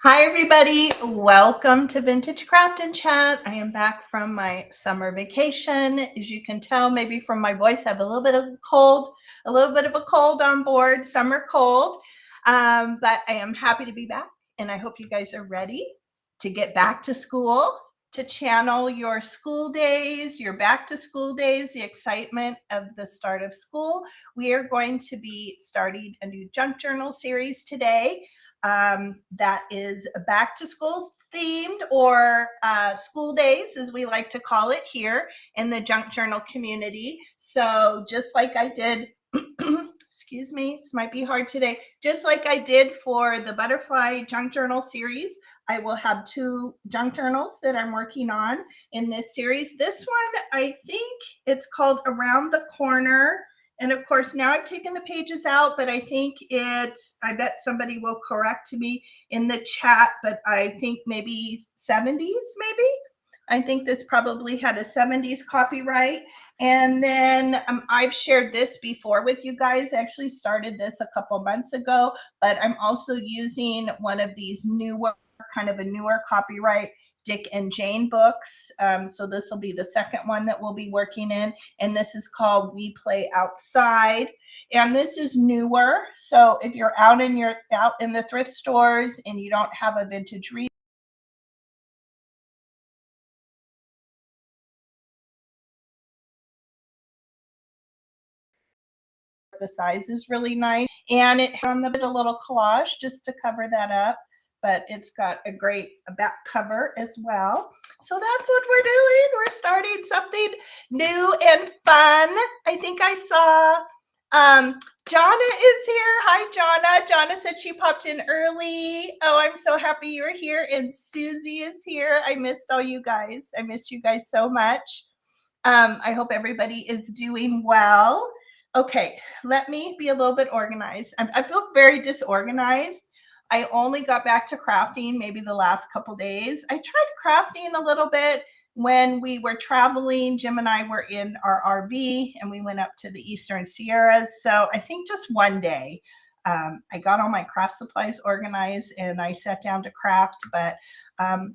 Hi everybody, welcome to Vintage Craft and Chat. I am back from my summer vacation. As you can tell, maybe from my voice, I have a little bit of a cold on board, summer cold. But I am happy to be back, and I hope you guys are ready to get back to school, to channel your school days, your back to school days, the excitement of the start of school. We are going to be starting a new junk journal series today. That is back to school themed, or school days, as we like to call it here in the junk journal community. So just like I did, excuse me, this might be hard today. Just like I did for the butterfly junk journal series, I will have two junk journals that I'm working on in this series. This one, I think it's called Around the Corner. And of course, now I've taken the pages out, but I think I bet somebody will correct me in the chat, but I think maybe 70s, maybe. I think this probably had a 70s copyright. And then I've shared this before with you guys. I actually started this a couple months ago, but I'm also using one of these newer, kind of a newer copyright Dick and Jane books. So this will be the second one that we'll be working in. And this is called We Play Outside. And this is newer. So if you're out in the thrift stores and you don't have a vintage reader, the size is really nice. And it has on the bit a little collage just to cover that up. But it's got a great back cover as well. So that's what we're doing. We're starting something new and fun. I think I saw Jonna is here. Hi, Jonna. Jonna said she popped in early. Oh, I'm so happy you're here. And Susie is here. I missed all you guys. I missed you guys so much. I hope everybody is doing well. Okay, let me be a little bit organized. I feel very disorganized. I only got back to crafting maybe the last couple days. I tried crafting a little bit when we were traveling. Jim and I were in our RV and we went up to the Eastern Sierras. So I think just one day I got all my craft supplies organized and I sat down to craft, but I don't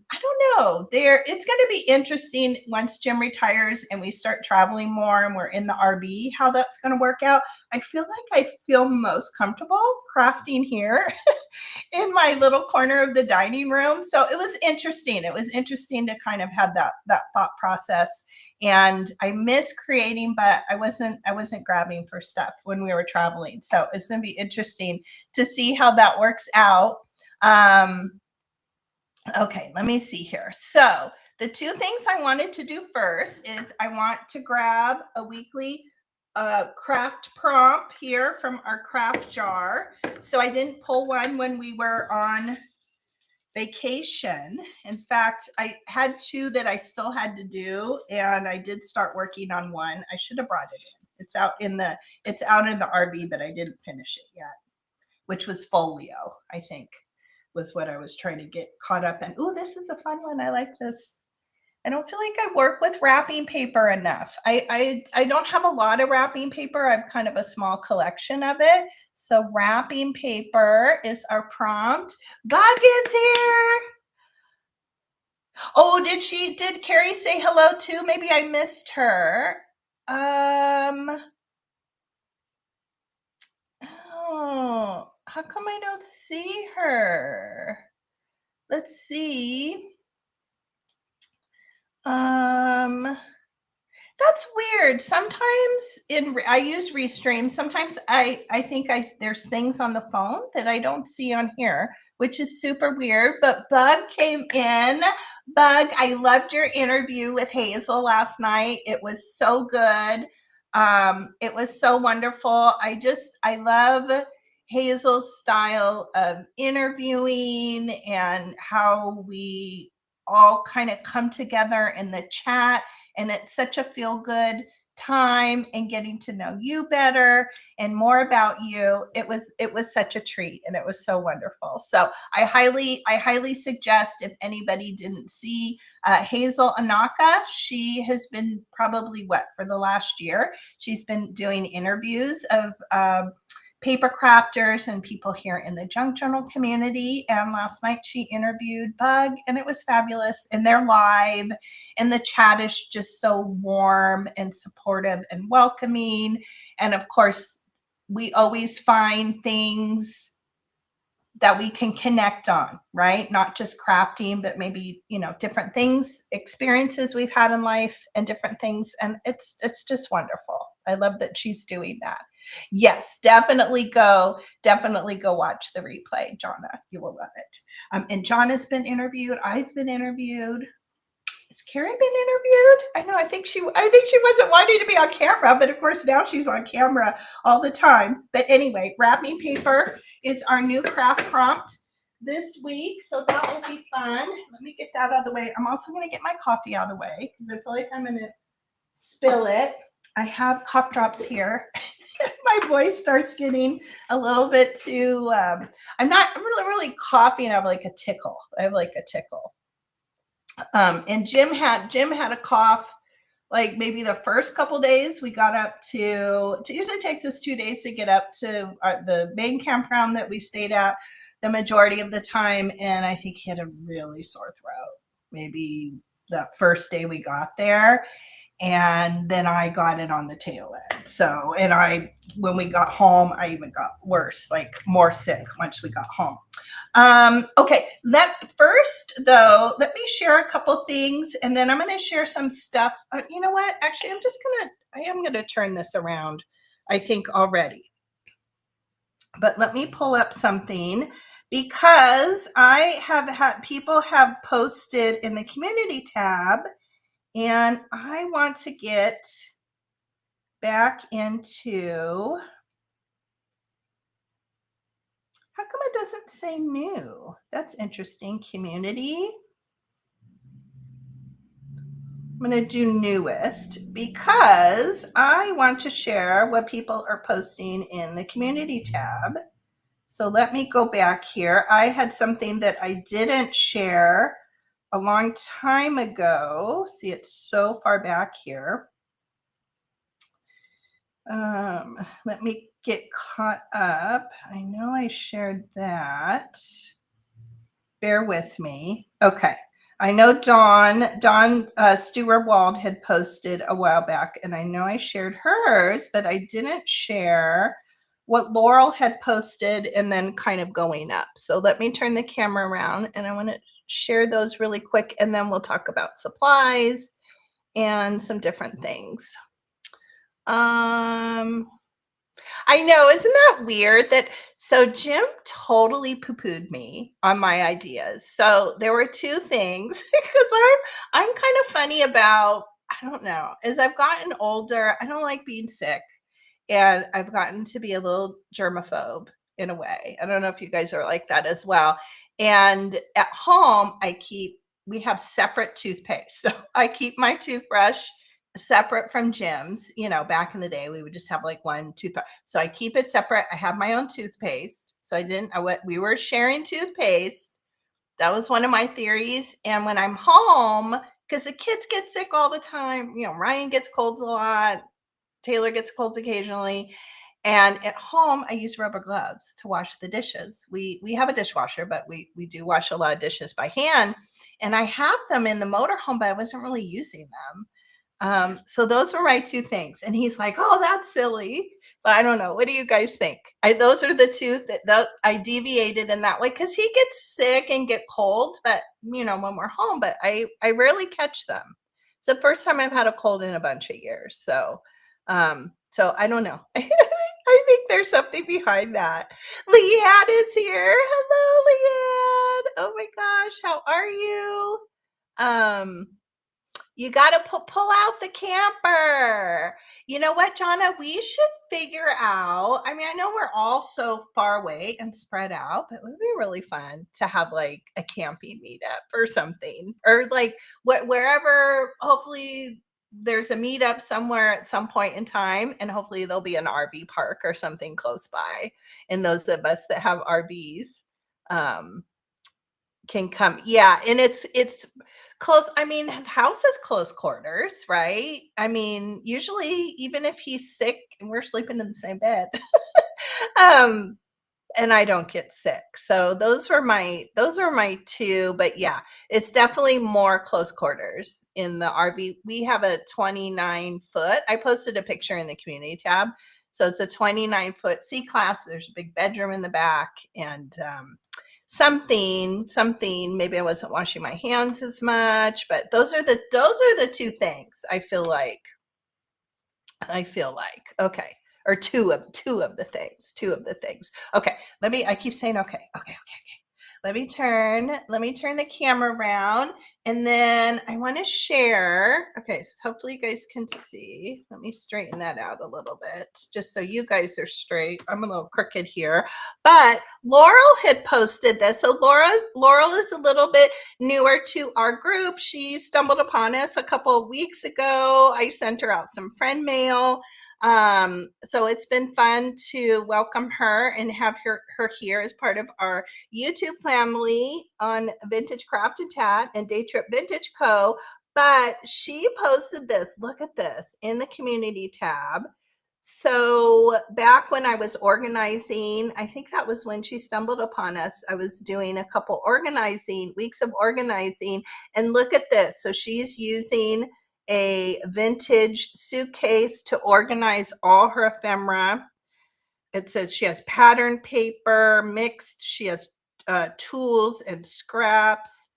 know. It's going to be interesting once Jim retires and we start traveling more and we're in the RV, how that's going to work out. I feel like I feel most comfortable crafting here in my little corner of the dining room. So it was interesting. It was interesting to kind of have that thought process. And I miss creating, but I wasn't grabbing for stuff when we were traveling. So it's going to be interesting to see how that works out. Okay, let me see here. So the two things I wanted to do first is I want to grab a weekly craft prompt here from our craft jar. So I didn't pull one when we were on vacation. In fact, I had two that I still had to do, and I did start working on one. I should have brought it in. It's out in the RV, but I didn't finish it yet, which was folio, I think, was what I was trying to get caught up in. Oh, this is a fun one. I like this. I don't feel like I work with wrapping paper enough. I don't have a lot of wrapping paper. I have kind of a small collection of it. So wrapping paper is our prompt. Bug is here. Oh, did Carrie say hello too? Maybe I missed her. Oh, how come I don't see her? Let's see. That's weird. Sometimes I use Restream. Sometimes I think there's things on the phone that I don't see on here, which is super weird. But Bug came in. Bug, I loved your interview with Hazel last night. It was so good. It was so wonderful. I love Hazel's style of interviewing and how we all kind of come together in the chat, and it's such a feel-good time and getting to know you better and more about you. It was such a treat, and it was so wonderful. So I highly suggest, if anybody didn't see Hazel Anaka, she has been probably for the last year, she's been doing interviews of paper crafters and people here in the junk journal community. And last night she interviewed Bug, and it was fabulous. And they're live, and the chat is just so warm and supportive and welcoming. And of course, we always find things that we can connect on, right? Not just crafting, but maybe, different things, experiences we've had in life and different things. And it's just wonderful. I love that she's doing that. Yes, definitely go watch the replay, Jonna. You will love it. And John has been interviewed. I've been interviewed. Has Carrie been interviewed? I know. I think she wasn't wanting to be on camera, but of course now she's on camera all the time. But anyway, wrapping paper is our new craft prompt this week, so that will be fun. Let me get that out of the way. I'm also going to get my coffee out of the way because I feel like I'm going to spill it. I have cough drops here. My voice starts getting a little bit too. I'm really coughing. I have like a tickle. And Jim had a cough like maybe the first couple days. We got up to it usually takes us 2 days to get up to the main campground that we stayed at the majority of the time. And I think he had a really sore throat, maybe the first day we got there. And then I got it on the tail end. So, and when we got home, I even got worse, like more sick once we got home. Okay, first though, let me share a couple things, and then I'm going to share some stuff. You know what? Actually, I am going to turn this around, I think already. But let me pull up something because I have had people have posted in the community tab. And I want to get back into, how come it doesn't say new? That's interesting. Community. I'm going to do newest because I want to share what people are posting in the community tab. So let me go back here. I had something that I didn't share a long time ago. See, it's so far back here. Let me get caught up. I know I shared that. Bear with me. Okay. I know Dawn Stewart-Wald had posted a while back, and I know I shared hers, but I didn't share what Laurel had posted and then kind of going up. So let me turn the camera around, and I want to share those really quick, and then we'll talk about supplies and some different things. I know, isn't that weird? So Jim totally poo-pooed me on my ideas. So there were two things because I'm kind of funny about, I don't know, as I've gotten older, I don't like being sick, and I've gotten to be a little germaphobe in a way. I don't know if you guys are like that as well. And at home, we have separate toothpaste. So I keep my toothbrush separate from Jim's. Back in the day, we would just have like one toothbrush. So I keep it separate. I have my own toothpaste. So we were sharing toothpaste. That was one of my theories. And when I'm home, because the kids get sick all the time, Ryan gets colds a lot. Taylor gets colds occasionally. And at home, I use rubber gloves to wash the dishes. We have a dishwasher, but we do wash a lot of dishes by hand. And I have them in the motorhome, but I wasn't really using them. So those were my two things. And he's like, oh, that's silly. But I don't know. What do you guys think? Those are the two that I deviated in that way because he gets sick and get cold, but when we're home, but I rarely catch them. It's the first time I've had a cold in a bunch of years. So I don't know. I think there's something behind that. Leanne is here. Hello, Leanne. Oh my gosh. How are you? You got to pull out the camper. You know what, Jonna? We should figure out. I mean, I know we're all so far away and spread out, but it would be really fun to have like a camping meetup or something, or like wherever. Hopefully, there's a meetup somewhere at some point in time, and hopefully there'll be an RV park or something close by. And those of us that have RVs can come. Yeah, and it's close. I mean, house is close quarters, right? I mean, usually even if he's sick and we're sleeping in the same bed, um, and I don't get sick. So those are my two, but yeah, it's definitely more close quarters in the RV. We have a 29-foot. I posted a picture in the community tab. So it's a 29-foot C-class. There's a big bedroom in the back and something maybe I wasn't washing my hands as much, but those are the two things I feel like okay, or two of the things. Okay, I keep saying okay. Let me turn the camera around, and then I want to share. Okay, so hopefully you guys can see. Let me straighten that out a little bit, just so you guys are straight. I'm a little crooked here, but Laurel had posted this. So Laurel is a little bit newer to our group. She stumbled upon us a couple of weeks ago. I sent her out some friend mail. So it's been fun to welcome her and have her here as part of our YouTube family on Vintage Craft and Chat and Day Trip Vintage Co. But she posted this, look at this, in the community tab. So back when I was organizing, I think that was when she stumbled upon us. I was doing a couple weeks of organizing, and look at this. So she's using a vintage suitcase to organize all her ephemera. It says she has pattern paper mixed. She has tools and scraps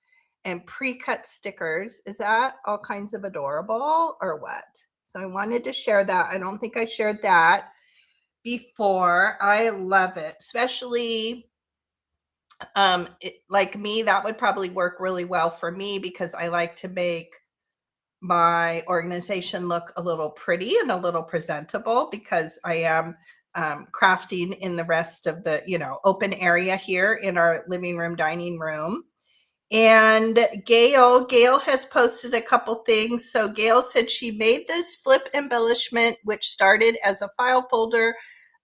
and pre-cut stickers. Is that all kinds of adorable or what? So I wanted to share that. I don't think I shared that before. I love it, especially like me, that would probably work really well for me because I like to make my organization look a little pretty and a little presentable because I am crafting in the rest of the, open area here in our living room, dining room. And Gail has posted a couple things. So Gail said she made this flip embellishment, which started as a file folder.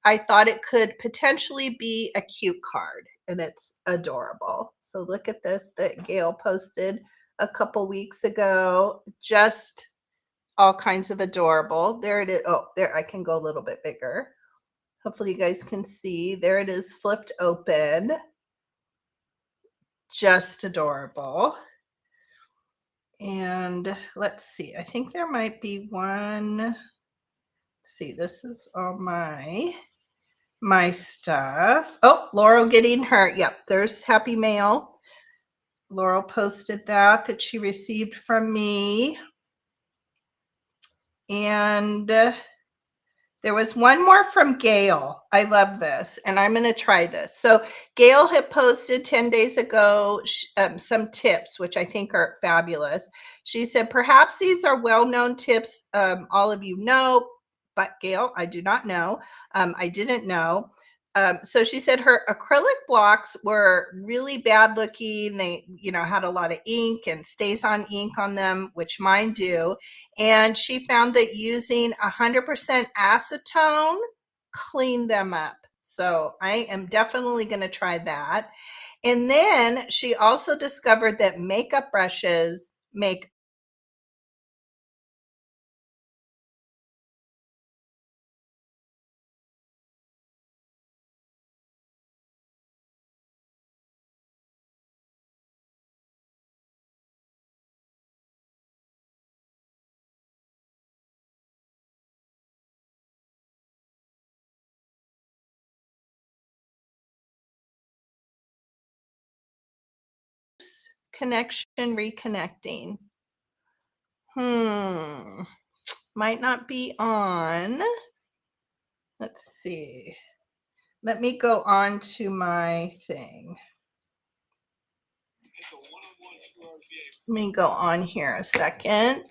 I thought it could potentially be a cute card, and it's adorable. So look at this that Gail posted a couple weeks ago. Just all kinds of adorable. There it is. Oh, there, I can go a little bit bigger. Hopefully you guys can see. There it is, flipped open. Just adorable. And let's see, I think there might be one. Let's see, this is all my stuff. Oh, Laurel getting her. Yep, there's Happy Mail. Laurel posted that she received from me. And there was one more from Gail. I love this, and I'm going to try this. So Gail had posted 10 days ago some tips, which I think are fabulous. She said, perhaps these are well-known tips all of you know, but Gail, I do not know. I didn't know. So she said her acrylic blocks were really bad looking. They, had a lot of ink and stays on ink on them, which mine do. And she found that using 100% acetone cleaned them up. So I am definitely going to try that. And then she also discovered that makeup brushes make connection reconnecting. Might not be on. Let's see. Let me go on to my thing. Let me go on here a second.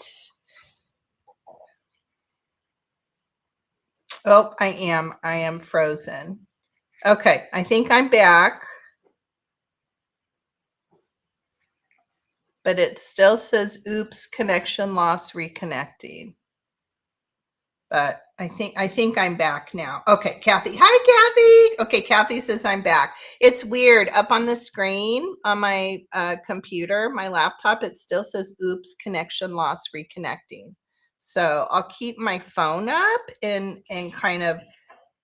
Oh, I am frozen. Okay, I think I'm back. But it still says, oops, connection lost, reconnecting. But I think I'm back now. Okay, Kathy. Hi, Kathy. Okay, Kathy says I'm back. It's weird. Up on the screen on my computer, my laptop, it still says, oops, connection lost, reconnecting. So I'll keep my phone up and kind of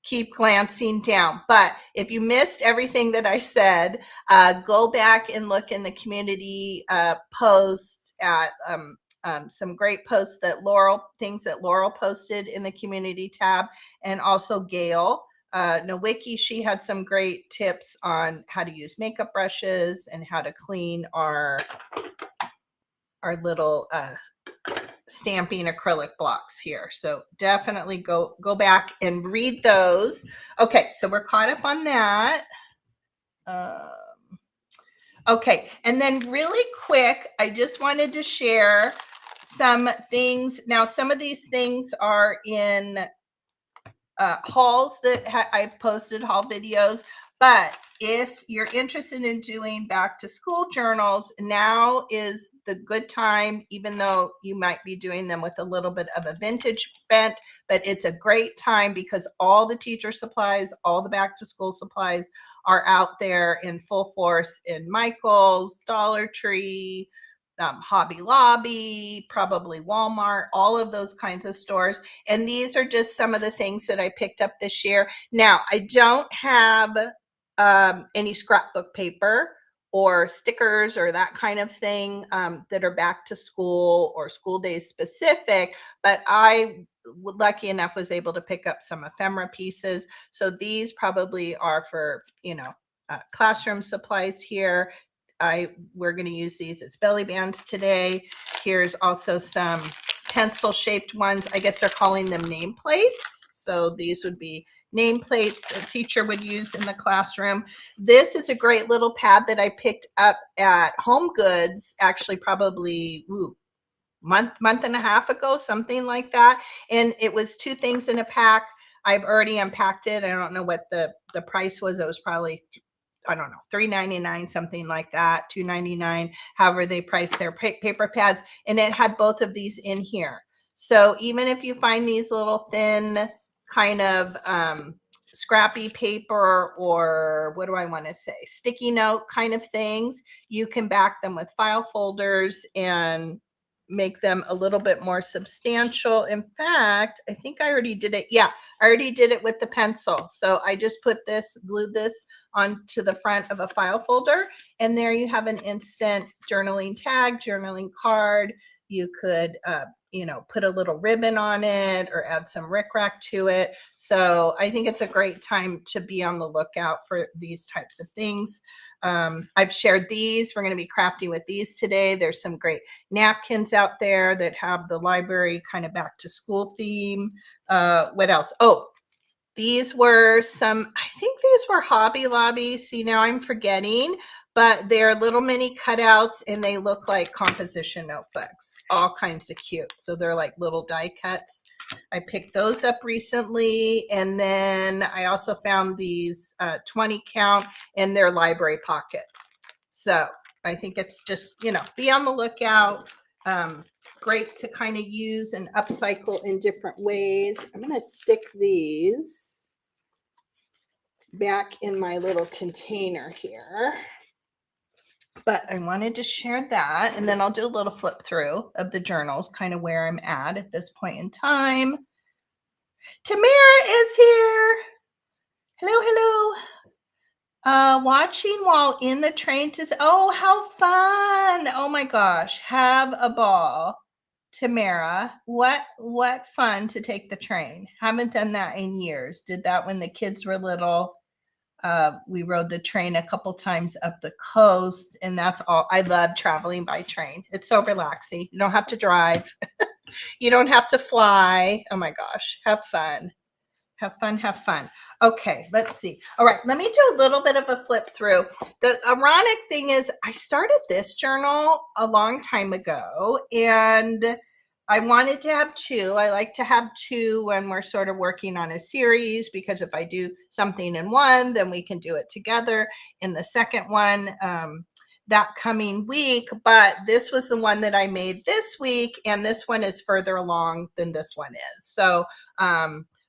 keep glancing down. But if you missed everything that I said, go back and look in the community posts at some great posts that things that Laurel posted in the community tab, and also Gail Nowicki. She had some great tips on how to use makeup brushes and how to clean our little stamping acrylic blocks here. So definitely go back and read those. Okay, so we're caught up on that. Okay, and then really quick, I just wanted to share some things. Now, some of these things are in hauls that I've posted, haul videos. But if you're interested in doing back to school journals, now is the good time, even though you might be doing them with a little bit of a vintage bent, but it's a great time because all the teacher supplies, all the back to school supplies are out there in full force in Michael's, Dollar Tree, Hobby Lobby, probably Walmart, all of those kinds of stores. And these are just some of the things that I picked up this year. Now, I don't have any scrapbook paper or stickers or that kind of thing that are back to school or school days specific, but I lucky enough was able to pick up some ephemera pieces. So these probably are for, classroom supplies here. We're going to use these as belly bands today. Here's also some pencil shaped ones. I guess they're calling them nameplates. So these would be nameplates a teacher would use in the classroom. This is a great little pad that I picked up at Home Goods, actually probably month and a half ago, something like that. And it was 2 things in a pack. I've already unpacked it. I don't know what the price was. It was probably, I don't know, $3.99, something like that, $2.99, however they price their paper pads. And it had both of these in here. So even if you find these little thin kind of scrappy paper, or what do I want to say, sticky note kind of things, you can back them with file folders and make them a little bit more substantial. In fact, I think I already did it. Yeah, I already did it with the pencil. So I just glued this onto the front of a file folder, and there you have an instant journaling tag, journaling card. You could, put a little ribbon on it or add some rickrack to it. So I think it's a great time to be on the lookout for these types of things. I've shared these. We're going to be crafty with these today. There's some great napkins out there that have the library kind of back to school theme. What else? Oh, these were I think these were Hobby Lobby. See, now I'm forgetting, but they're little mini cutouts and they look like composition notebooks, all kinds of cute. So they're like little die cuts. I picked those up recently. And then I also found these 20 count in their library pockets. So I think it's just, be on the lookout. Great to kind of use and upcycle in different ways. I'm going to stick these back in my little container here. But I wanted to share that, and then I'll do a little flip through of the journals, kind of where I'm at this point in time. Tamara is here. Hello. Watching while in the train oh, how fun. Oh my gosh, have a ball. Tamara, what fun to take the train. Haven't done that in years. Did that when the kids were little. We rode the train a couple times up the coast, and that's all. I love traveling by train. It's so relaxing. You don't have to drive. You don't have to fly. Oh my gosh, have fun. Have fun. Okay, let's see. All right, let me do a little bit of a flip through. The ironic thing is I started this journal a long time ago, and I wanted to have 2. I like to have 2 when we're sort of working on a series, because if I do something in one, then we can do it together in the second one that coming week. But this was the one that I made this week, and this one is further along than this one is. So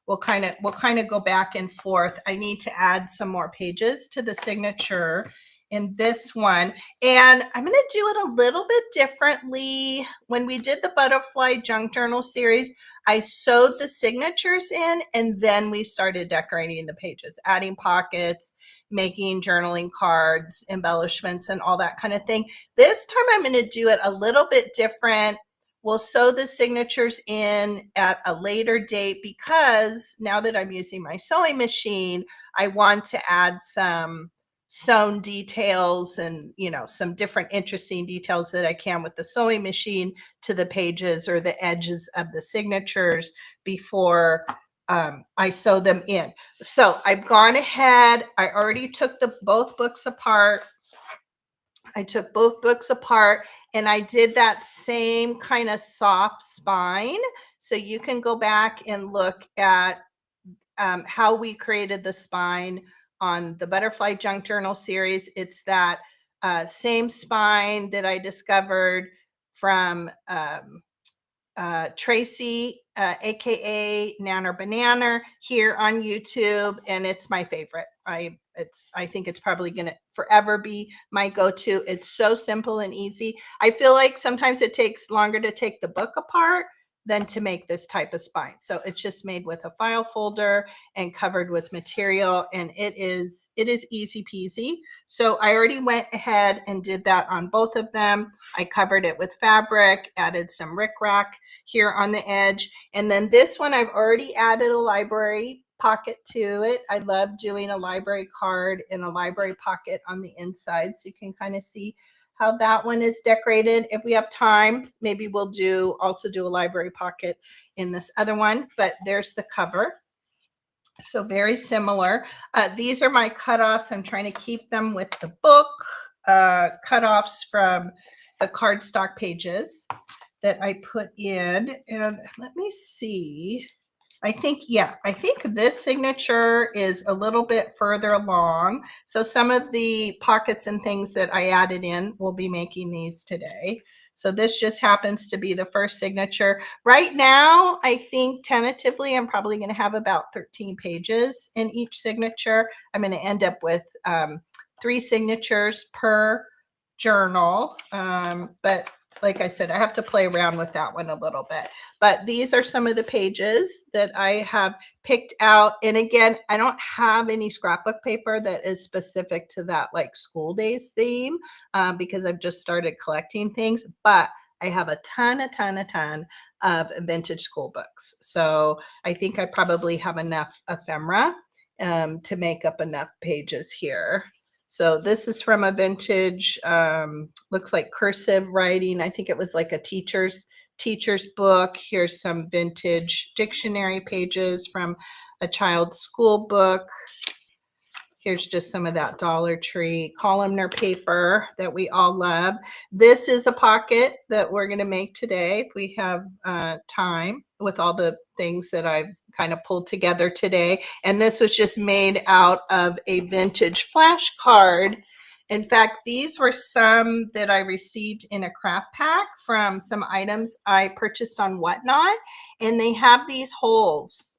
we'll kind of go back and forth. I need to add some more pages to the signature in this one. And I'm going to do it a little bit differently. When we did the butterfly junk journal series, I sewed the signatures in, and then we started decorating the pages, adding pockets, making journaling cards, embellishments, and all that kind of thing. This time I'm going to do it a little bit different. We'll sew the signatures in at a later date because now that I'm using my sewing machine, I want to add some sewn details and, you know, some different interesting details that I can with the sewing machine to the pages or the edges of the signatures before I sew them in. So I've gone ahead. I already took both books apart. I took both books apart and I did that same kind of soft spine. So you can go back and look at how we created the spine on the Butterfly Junk Journal series. It's that same spine that I discovered from Tracy, aka Nanner Banana, here on YouTube, and it's my favorite. I think it's probably gonna forever be my go-to. It's so simple and easy. I feel like sometimes it takes longer to take the book apart than to make this type of spine. So it's just made with a file folder and covered with material, and it is easy peasy. So I already went ahead and did that on both of them. I covered it with fabric, added some rickrack here on the edge. And then this one, I've already added a library pocket to it. I love doing a library card and a library pocket on the inside. So you can kind of see how that one is decorated. If we have time, maybe we'll also do a library pocket in this other one, but there's the cover. So very similar. These are my cutoffs. I'm trying to keep them with the book cutoffs from the cardstock pages that I put in. And let me see. I think this signature is a little bit further along. So some of the pockets and things that I added in, we'll be making these today. So this just happens to be the first signature. Right now, I think tentatively, I'm probably going to have about 13 pages in each signature. I'm going to end up with 3 signatures per journal. But like I said, I have to play around with that one a little bit. But these are some of the pages that I have picked out. And again, I don't have any scrapbook paper that is specific to that like school days theme because I've just started collecting things. But I have a ton of vintage school books. So I think I probably have enough ephemera to make up enough pages here. So this is from a vintage, looks like cursive writing. I think it was like a teacher's book. Here's some vintage dictionary pages from a child's school book. Here's just some of that Dollar Tree columnar paper that we all love. This is a pocket that we're going to make today if we have time with all the things that I've kind of pulled together today. And this was just made out of a vintage flashcard. In fact, these were some that I received in a craft pack from some items I purchased on Whatnot. And they have these holes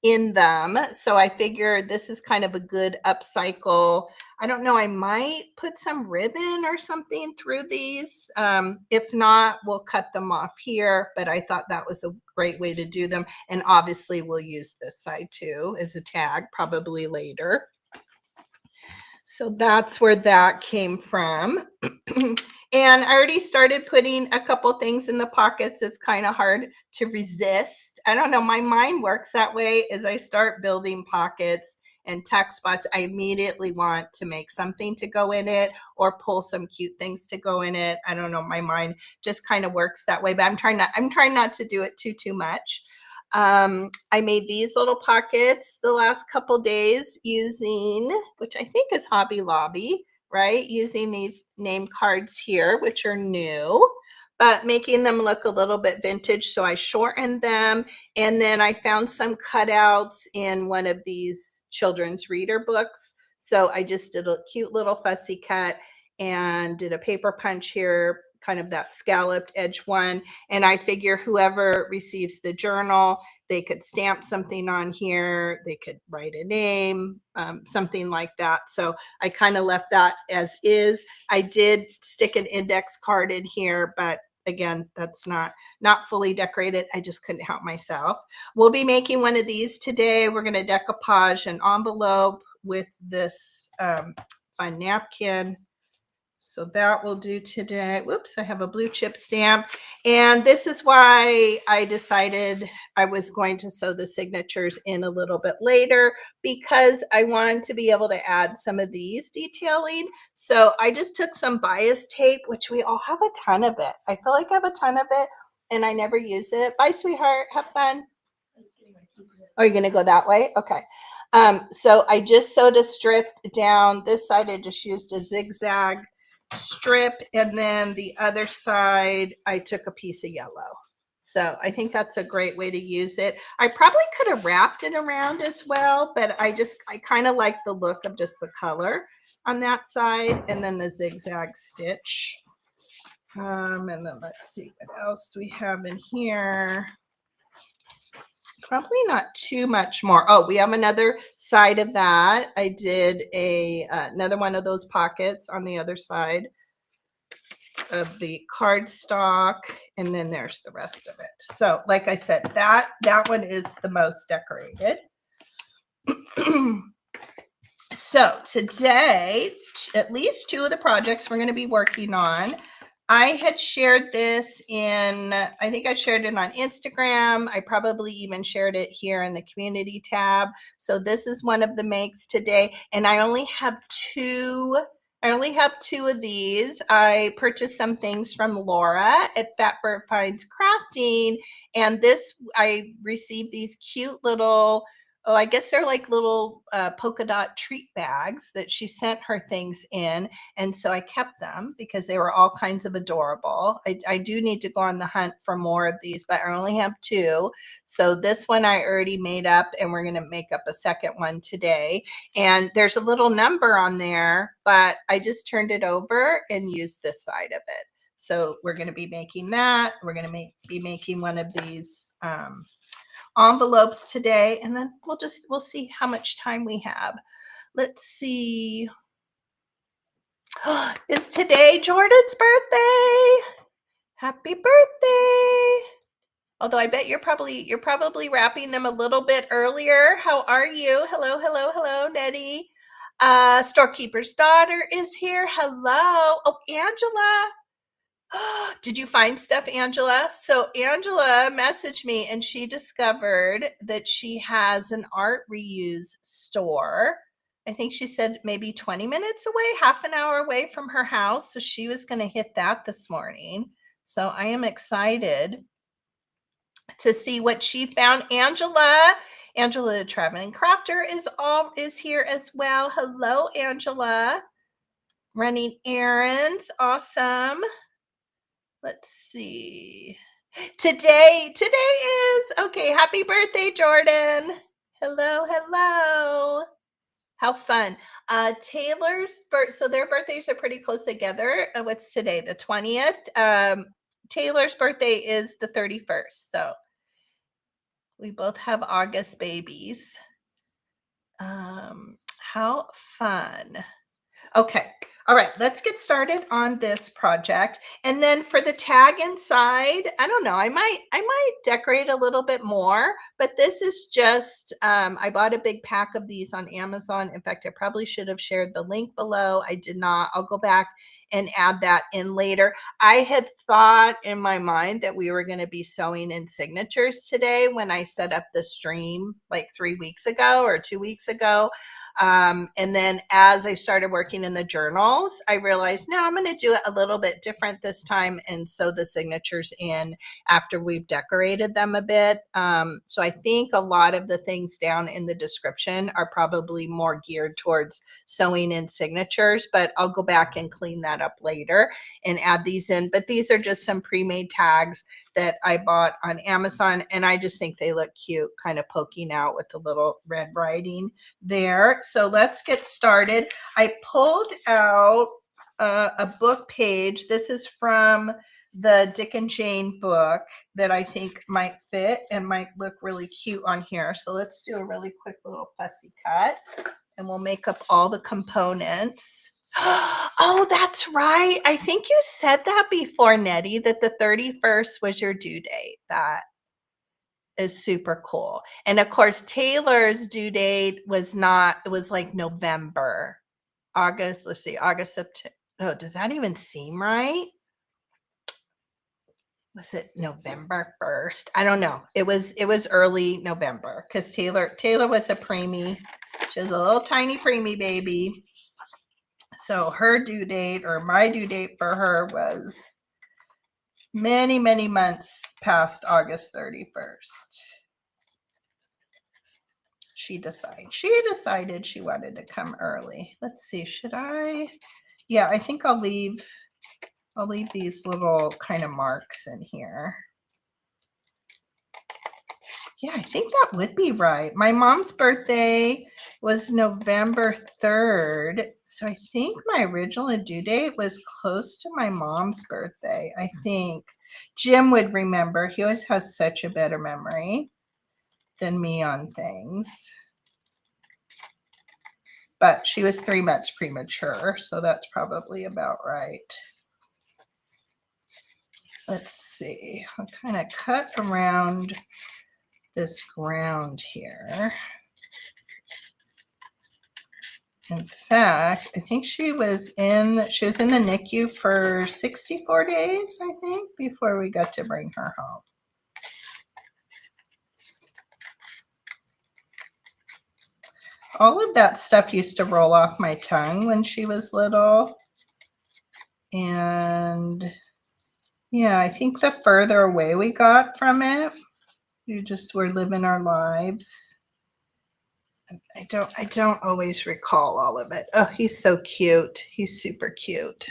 in them. So I figured this is kind of a good upcycle. I don't know, I might put some ribbon or something through these. If not, we'll cut them off here, but I thought that was a great way to do them. And obviously we'll use this side too as a tag, probably later. So that's where that came from. And I already started putting a couple things in the pockets. It's kind of hard to resist. I don't know, my mind works that way. As I start building pockets and tuck spots, I immediately want to make something to go in it or pull some cute things to go in it. I don't know, my mind just kind of works that way, but I'm trying not to do it too much. I made these little pockets the last couple days using, which I think is Hobby Lobby, right? Using these name cards here, which are new, but making them look a little bit vintage. So I shortened them. And then I found some cutouts in one of these children's reader books. So I just did a cute little fussy cut and did a paper punch here, kind of that scalloped edge one. And I figure whoever receives the journal, they could stamp something on here. They could write a name, something like that. So I kind of left that as is. I did stick an index card in here, but again, that's not fully decorated. I just couldn't help myself. We'll be making one of these today. We're going to decoupage an envelope with this fun napkin. So that will do today. Whoops, I have a blue chip stamp. And this is why I decided I was going to sew the signatures in a little bit later, because I wanted to be able to add some of these detailing. So I just took some bias tape, which we all have a ton of it. I feel like I have a ton of it and I never use it. Bye, sweetheart. Have fun. Are you going to go that way? Okay. So I just sewed a strip down this side. I just used a zigzag strip, and then the other side I took a piece of yellow. So I think that's a great way to use it. I probably could have wrapped it around as well, but I kind of like the look of just the color on that side, and then the zigzag stitch. And then let's see what else we have in here. Probably not too much more. Oh, we have another side of that. I did another one of those pockets on the other side of the cardstock, and then there's the rest of it. So like I said, that one is the most decorated. So today, at least two of the projects we're going to be working on. I had shared this I think I shared it on Instagram. I probably even shared it here in the community tab. So this is one of the makes today. And I only have two of these. I purchased some things from Laura at Fatbird Pines Crafting. And I received these cute little, I guess they're like little polka dot treat bags that she sent her things in. And so I kept them because they were all kinds of adorable. I do need to go on the hunt for more of these, but I only have two. So this one I already made up, and we're going to make up a second one today. And there's a little number on there, but I just turned it over and used this side of it. So we're going to be making that. We're going to be making one of these envelopes today, and then we'll see how much time we have. Let's see. Is today Jordan's birthday? Happy birthday. Although I bet you're probably wrapping them a little bit earlier. How are you? Hello, Nettie. Storekeeper's daughter is here. Hello. Oh, Angela. Did you find stuff, Angela? So Angela messaged me, and she discovered that she has an art reuse store. I think she said maybe 20 minutes away, half an hour away from her house. So she was going to hit that this morning. So I am excited to see what she found. Angela, the traveling crafter, is here as well. Hello, Angela. Running errands. Awesome. Let's see. Today is, okay, happy birthday, Jordan. Hello. How fun. Taylor's so their birthdays are pretty close together. What's today? The 20th. Taylor's birthday is the 31st. So we both have August babies. How fun. Okay. All right, let's get started on this project. And then for the tag inside, I don't know, I might decorate a little bit more, but this is just, I bought a big pack of these on Amazon. In fact, I probably should have shared the link below. I did not. I'll go back and add that in later. I had thought in my mind that we were going to be sewing in signatures today when I set up the stream like 3 weeks ago or 2 weeks ago. And then as I started working in the journals, I realized, no, I'm going to do it a little bit different this time and sew the signatures in after we've decorated them a bit. So I think a lot of the things down in the description are probably more geared towards sewing in signatures, but I'll go back and clean that up later and add these in. But these are just some pre-made tags that I bought on Amazon, and I just think they look cute, kind of poking out with the little red writing there. So let's get started. I pulled out a book page. This is from the Dick and Jane book that I think might fit and might look really cute on here. So let's do a really quick little fussy cut and we'll make up all the components. Oh, that's right. I think you said that before, Nettie, that the 31st was your due date. That is super cool. And of course, Taylor's due date was not, it was like November, August. Let's see, August, September. Oh, does that even seem right? Was it November 1st? I don't know. It was early November because Taylor was a preemie. She was a little tiny preemie baby. So her due date, or my due date for her, was many, many months past August 31st. She decided she wanted to come early. Let's see, should I? Yeah, I think I'll leave these little kind of marks in here. Yeah, I think that would be right. My mom's birthday was November 3rd. So I think my original due date was close to my mom's birthday. I think Jim would remember. He always has such a better memory than me on things. But she was 3 months premature, so that's probably about right. Let's see. I'll kind of cut around this ground here. In fact, I think she was in the NICU for 64 days, I think, before we got to bring her home. All of that stuff used to roll off my tongue when she was little. And yeah, I think the further away we got from it, we just were living our lives. I don't always recall all of it. Oh, he's so cute. He's super cute.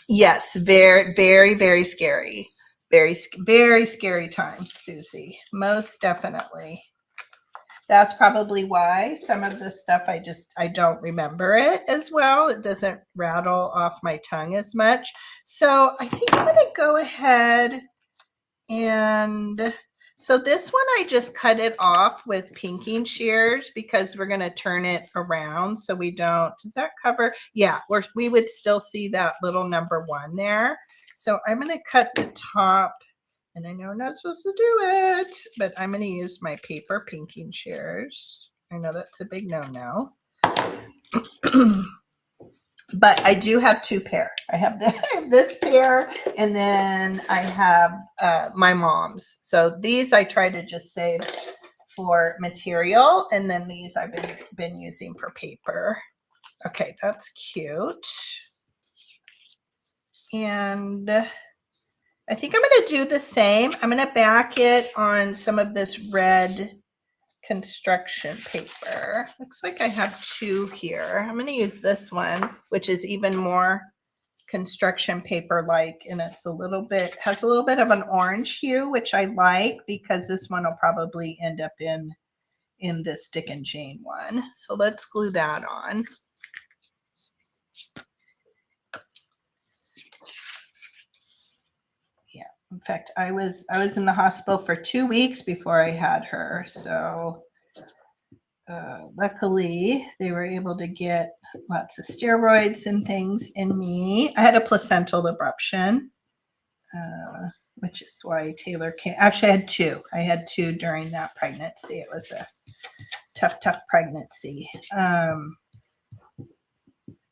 Yes, very, very, very scary. Very, very scary time, Susie. Most definitely. That's probably why some of the stuff I don't remember it as well. It doesn't rattle off my tongue as much. So I think I'm going to go ahead and, so this one I just cut it off with pinking shears because we're going to turn it around so we don't, does that cover? Yeah, we would still see that little number 1 there. So I'm going to cut the top. And I know I'm not supposed to do it, but I'm going to use my paper pinking shears. I know that's a big no-no. But I do have 2 pair. I have this pair, and then I have my mom's. So these I try to just save for material, and then these I've been using for paper. Okay, that's cute. And I think I'm going to do the same. I'm going to back it on some of this red construction paper. Looks like I have 2 here. I'm going to use this one, which is even more construction paper like, and it's has a little bit of an orange hue, which I like because this one will probably end up in this Dick and Jane one. So let's glue that on. In fact, I was in the hospital for 2 weeks before I had her. So luckily, they were able to get lots of steroids and things in me. I had a placental abruption, which is why Taylor came. Actually, I had 2. I had 2 during that pregnancy. It was a tough pregnancy.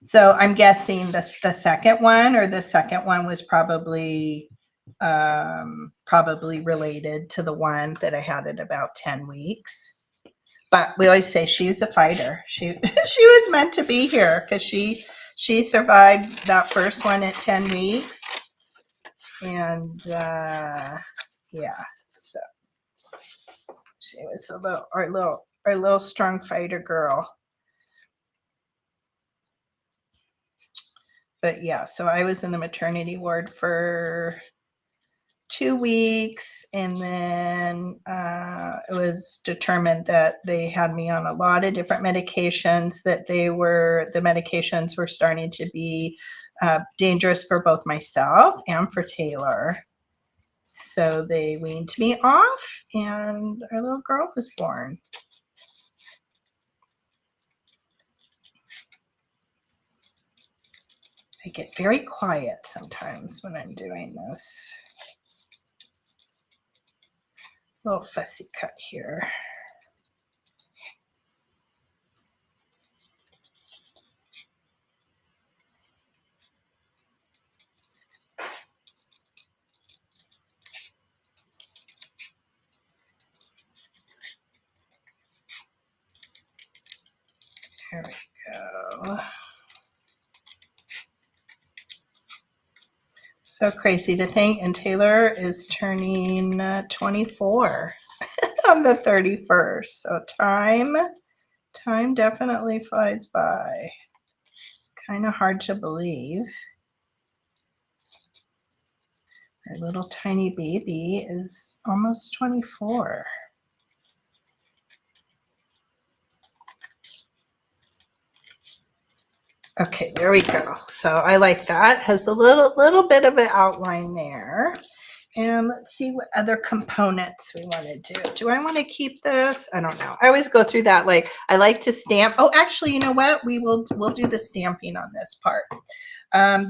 So I'm guessing the second one was probably related to the one that I had at about 10 weeks. But we always say she's a fighter. She was meant to be here because she survived that first one at 10 weeks. And yeah, so she was our little strong fighter girl. But yeah, so I was in the maternity ward for 2 weeks, and then it was determined that they had me on a lot of different medications, that the medications were starting to be dangerous for both myself and for Taylor. So they weaned me off, and our little girl was born. I get very quiet sometimes when I'm doing this. Little fussy cut here. There we go. So crazy to think, and Taylor is turning 24 on the 31st. So time definitely flies by. Kind of hard to believe. Our little tiny baby is almost 24. Okay, there we go. So I like that. Has a little bit of an outline there. And let's see what other components we want to do. Do I want to keep this? I don't know. I always go through that. Like, I like to stamp. Oh, actually, you know what? We'll do the stamping on this part.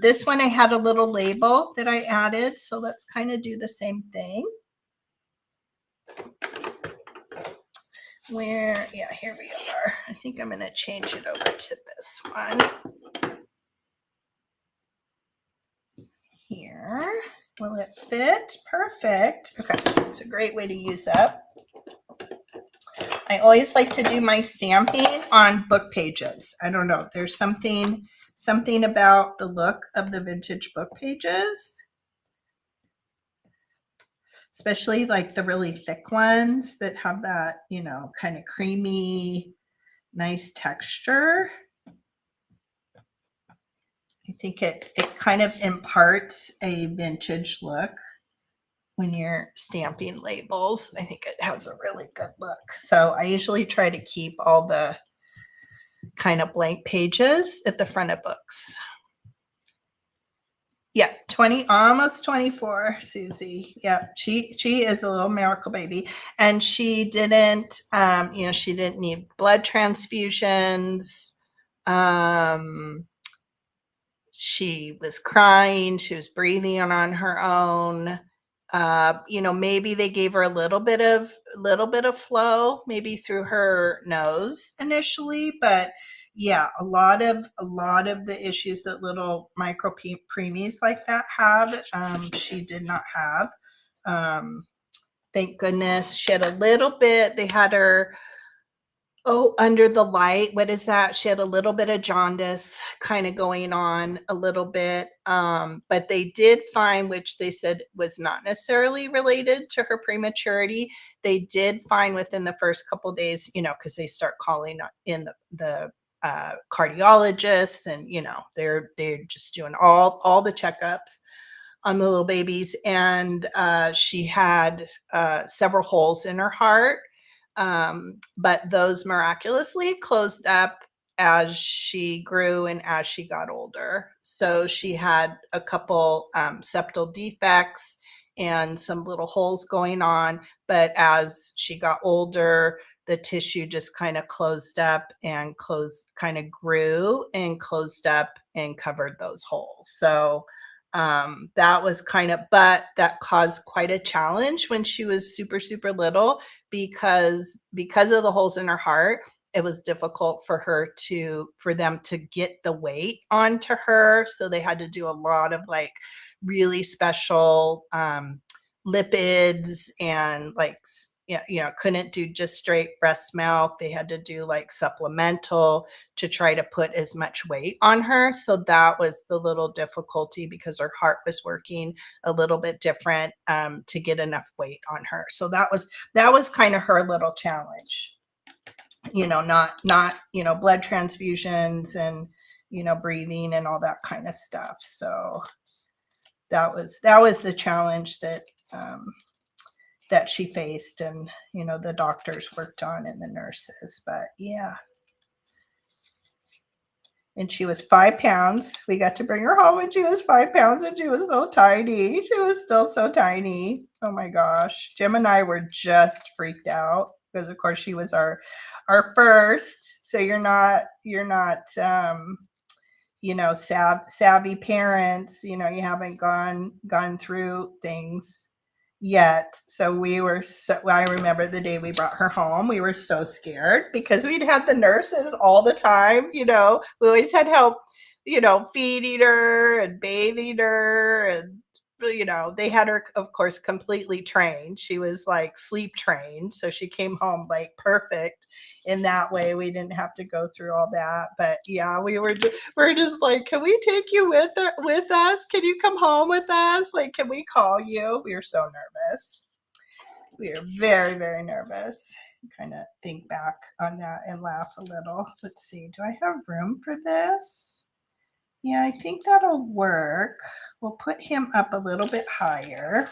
This one I had a little label that I added. So let's kind of do the same thing. Where, yeah, here we are. I think I'm going to change it over to this one. Here. Will it fit? Perfect. Okay, it's a great way to use up. I always like to do my stamping on book pages. I don't know. There's something about the look of the vintage book pages, especially like the really thick ones that have that, you know, kind of creamy, nice texture. I think it kind of imparts a vintage look when you're stamping labels. I think it has a really good look. So I usually try to keep all the kind of blank pages at the front of books. Yeah, 20, almost 24, Susie. Yeah, she is a little miracle baby. And she didn't, you know, she didn't need blood transfusions. She was crying. She was breathing on her own. You know, maybe they gave her a little bit of flow, maybe through her nose initially, but yeah, a lot of the issues that little micro preemies like that have, she did not have. Thank goodness. She had a little bit. They had her under the light. What is that? She had a little bit of jaundice kind of going on a little bit. But they did find, which they said was not necessarily related to her prematurity. They did find within the first couple days, you know, because they start calling in the cardiologists, and, you know, they're just doing all the checkups on the little babies. And she had several holes in her heart. But those miraculously closed up as she grew and as she got older. So she had a couple septal defects and some little holes going on. But as she got older, the tissue just kind of closed up and kind of grew and closed up and covered those holes. So that was but that caused quite a challenge when she was super, super little, because of the holes in her heart. It was difficult for them to get the weight onto her. So they had to do a lot of like really special lipids, and like, you know, couldn't do just straight breast milk. They had to do like supplemental to try to put as much weight on her. So that was the little difficulty, because her heart was working a little bit different to get enough weight on her. So that was kind of her little challenge. You know, not you know, blood transfusions and, you know, breathing and all that kind of stuff. So that was the challenge that she faced, and the doctors worked on, and the nurses. But yeah. And she was 5 pounds. We got to bring her home when she was 5 pounds, and she was so tiny. She was still so tiny. Oh my gosh. Jim and I were just freaked out because of course she was our first. So you're not savvy parents, you haven't gone through things yet. So I remember the day we brought her home, we were so scared because we'd had the nurses all the time, we always had help, feeding her and bathing her, and they had her, of course, completely trained. She was like sleep trained, so she came home like perfect in that way. We didn't have to go through all that. But yeah, we're just like, can we take you with us? Can you come home with us? Like, can we call you? We were so nervous. We were very, very nervous. Kind of think back on that and laugh a little. Let's see, do I have room for this? Yeah, I think that'll work. We'll put him up a little bit higher.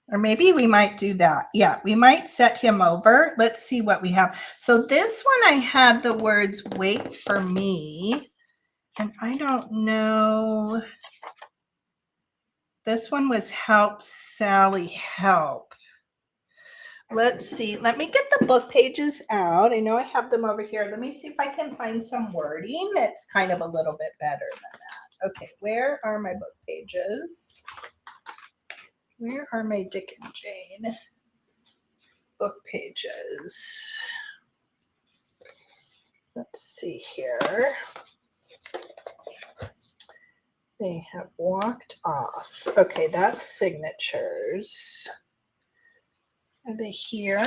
Or maybe we might do that. Yeah, we might set him over. Let's see what we have. So this one I had the words "wait for me," and I don't know. This one was "help Sally help." Let's see. Let me get the book pages out. I know I have them over here. Let me see if I can find some wording that's kind of a little bit better than that. Okay, where are my book pages? Where are my Dick and Jane book pages? Let's see here. They have walked off. Okay, that's signatures. Are they here?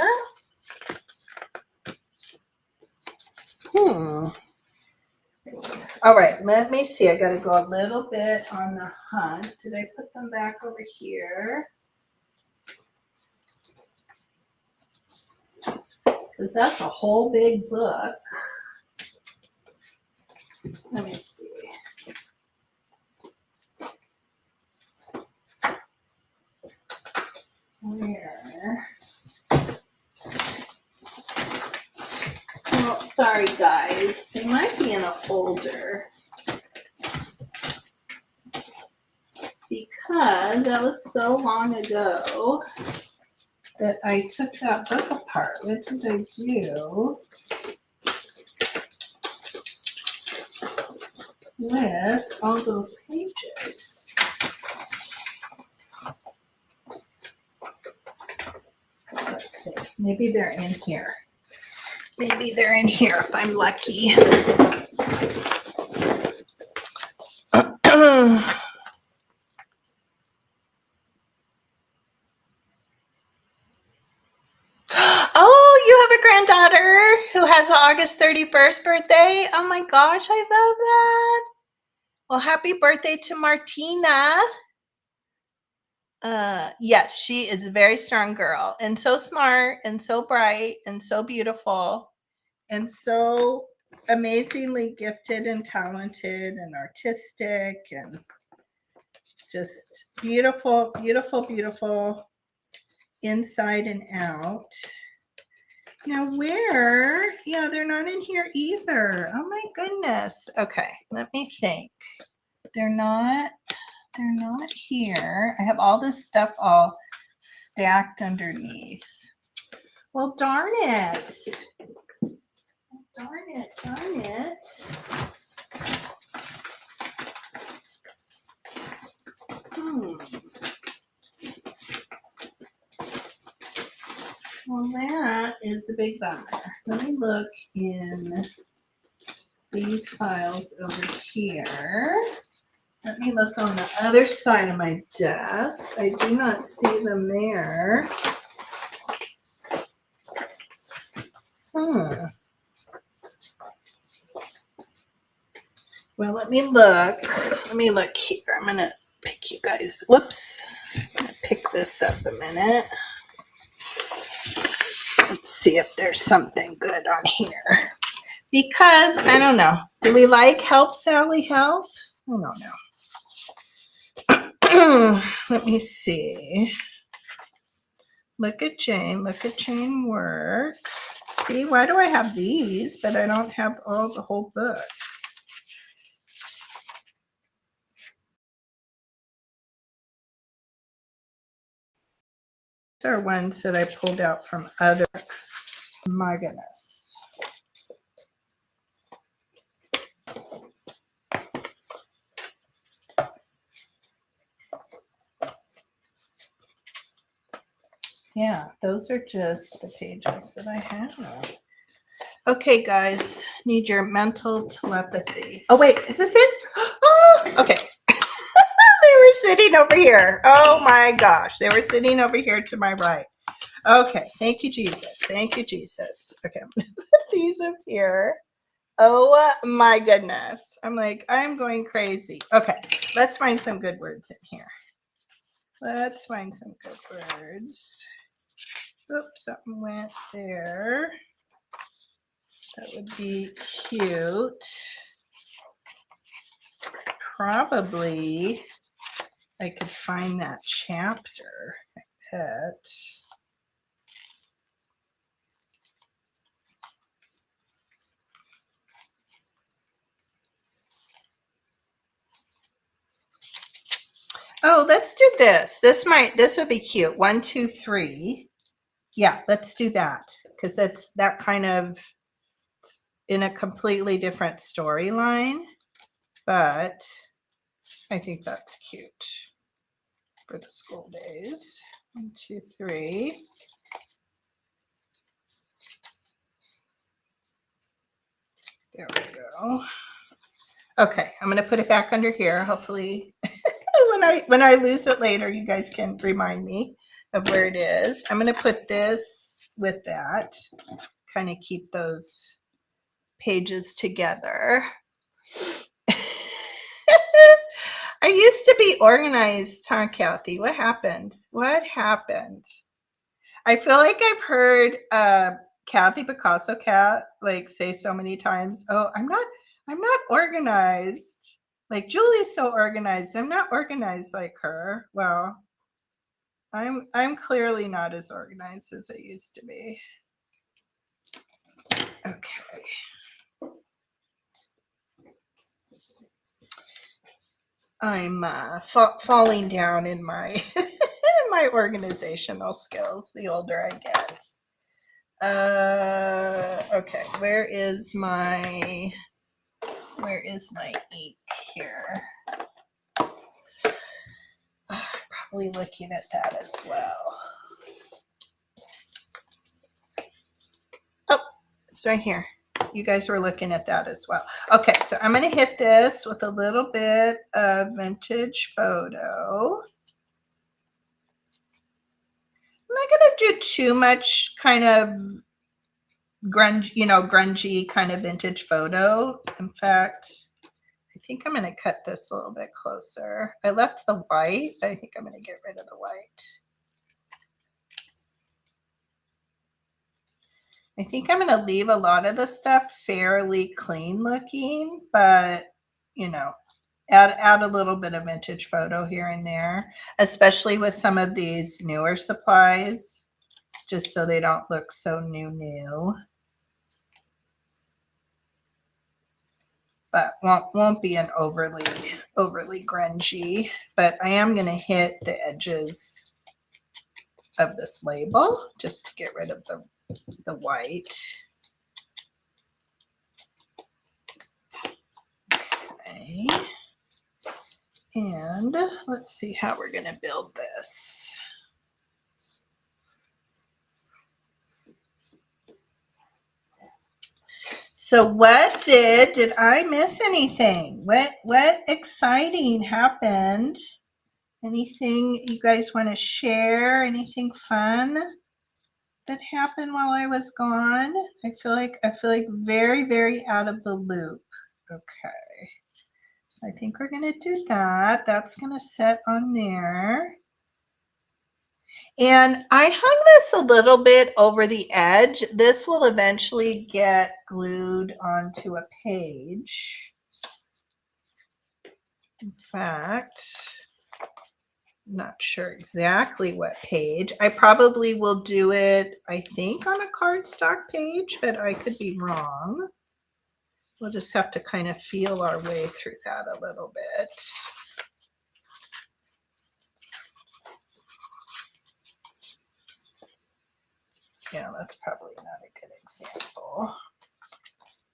All right, let me see. I got to go a little bit on the hunt. Did I put them back over here? Because that's a whole big book. Let me see. Where? Oh, sorry guys. They might be in a folder. Because that was so long ago that I took that book apart. What did I do with all those pages? Let's see. Maybe they're in here. Maybe they're in here if I'm lucky. Oh, you have a granddaughter who has an August 31st birthday? Oh my gosh, I love that. Well, happy birthday to Martina. Yes, she is a very strong girl, and so smart and so bright and so beautiful and so amazingly gifted and talented and artistic and just beautiful, beautiful, beautiful inside and out. Now where? Yeah, they're not in here either. Oh my goodness. Okay, let me think. They're not here. I have all this stuff all stacked underneath. Well, darn it. Darn it, darn it. Well, that is a big bummer. Let me look in these files over here. Let me look on the other side of my desk. I do not see them there. Well, let me look. Let me look here. I'm going to pick you guys. Whoops. I'm going to pick this up a minute. Let's see if there's something good on here. because I don't know. Do we like Help Sally Help? I don't know. Let me see. Look at Jane work. See, why do I have these, but I don't have the whole book? These are ones that I pulled out from other books. My goodness. Yeah, those are just the pages that I have. Okay, guys, need your mental telepathy. Oh, wait, is this it? Oh, okay. They were sitting over here. Oh my gosh, they were sitting over here to my right. Okay, thank you, Jesus. Thank you, Jesus. Okay, I'm gonna put these up here. Oh my goodness. I'm going crazy. Okay, let's find some good words in here. Let's find some good words. Oops, something went there. That would be cute. Probably I could find that chapter. I bet. Oh, let's do this. This would be cute. 1, 2, 3. Yeah, let's do that because that kind of in a completely different storyline, but I think that's cute for the school days. 1, 2, 3. There we go. Okay, I'm going to put it back under here. Hopefully, when I lose it later, you guys can remind me of where it is. I'm going to put this with that, kind of keep those pages together. I used to be organized, huh, Kathy? What happened? What happened? I feel like I've heard Kathy Picasso Cat say so many times, "Oh, I'm not organized. Like Julie's so organized. I'm not organized like her." Well, I'm clearly not as organized as I used to be. Okay. I'm falling down in my my organizational skills the older I get. Okay, where is my ink here? Probably looking at that as well. Oh, it's right here. You guys were looking at that as well. Okay, so I'm going to hit this with a little bit of vintage photo. I'm not going to do too much kind of grungy kind of vintage photo. In fact, I think I'm going to cut this a little bit closer. I left the white. I think I'm going to get rid of the white. I think I'm going to leave a lot of the stuff fairly clean looking, but add a little bit of vintage photo here and there, especially with some of these newer supplies, just so they don't look so new. But won't be an overly grungy. But I am going to hit the edges of this label just to get rid of the white. Okay. And let's see how we're going to build this. So what did I miss anything? What exciting happened? Anything you guys want to share? Anything fun that happened while I was gone? I feel like very, very out of the loop. Okay. So I think we're going to do that. That's going to set on there. And I hung this a little bit over the edge. This will eventually get glued onto a page. In fact, I'm not sure exactly what page. I probably will do it, I think, on a cardstock page, but I could be wrong. We'll just have to kind of feel our way through that a little bit. Yeah, that's probably not a good example.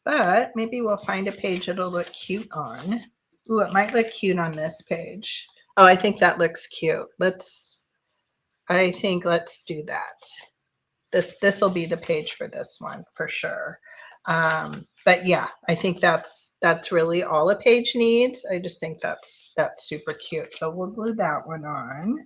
But maybe we'll find a page that'll look cute on. Ooh, it might look cute on this page. Oh, I think that looks cute. I think let's do that. This will be the page for this one for sure. But yeah, I think that's really all a page needs. I just think that's super cute. So we'll glue that one on.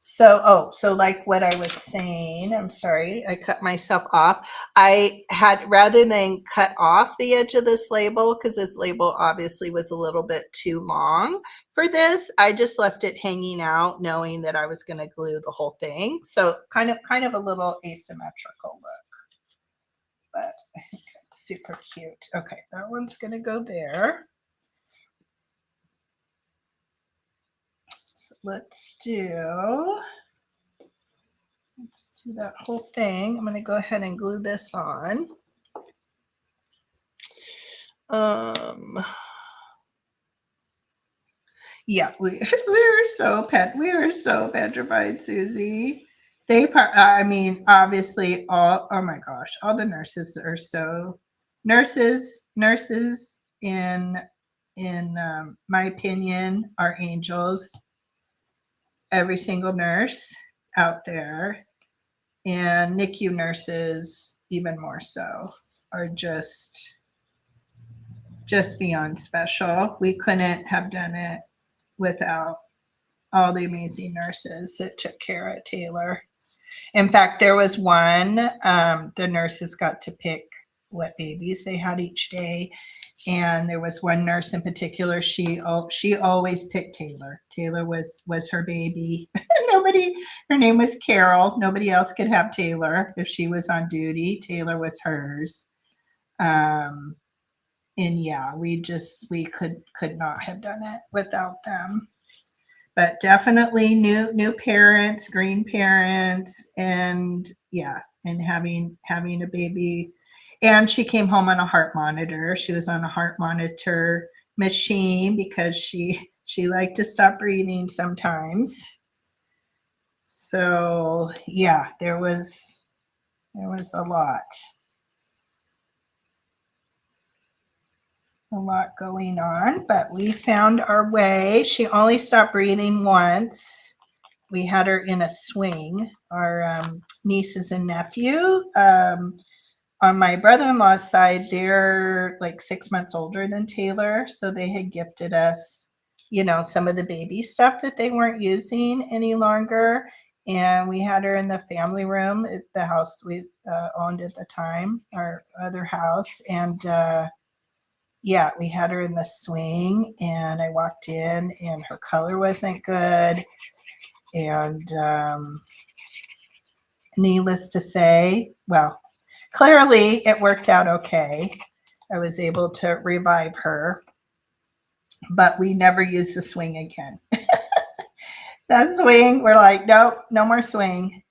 So, so like what I was saying, I'm sorry, I cut myself off. I had, rather than cut off the edge of this label, because this label obviously was a little bit too long for this, I just left it hanging out knowing that I was going to glue the whole thing. So kind of a little asymmetrical look, but I think it's super cute. Okay, that one's going to go there. So let's do that whole thing. I'm going to go ahead and glue this on. Yeah, we are so petrified, Susie. I mean, obviously, oh my gosh, all the nurses are so nurses in my opinion are angels. Every single nurse out there, and NICU nurses even more so, are just beyond special. We couldn't have done it without all the amazing nurses that took care of Taylor. In fact, there was one, the nurses got to pick what babies they had each day. And there was one nurse in particular, she always picked Taylor. Taylor was her baby. Her name was Carol. Nobody else could have Taylor. If she was on duty, Taylor was hers. And yeah, we could not have done it without them. But definitely new parents, green parents, and yeah, and having a baby. And she came home on a heart monitor. She was on a heart monitor machine because she liked to stop breathing sometimes. So yeah, there was a lot going on, but we found our way. She only stopped breathing once. We had her in a swing. Our nieces and nephew, on my brother-in-law's side, they're like 6 months older than Taylor, so they had gifted us, some of the baby stuff that they weren't using any longer. And we had her in the family room at the house we owned at the time, our other house. And yeah, we had her in the swing, and I walked in and her color wasn't good. And needless to say, well, clearly it worked out okay. I was able to revive her, but we never used the swing again. That swing, we're like, nope, no more swing.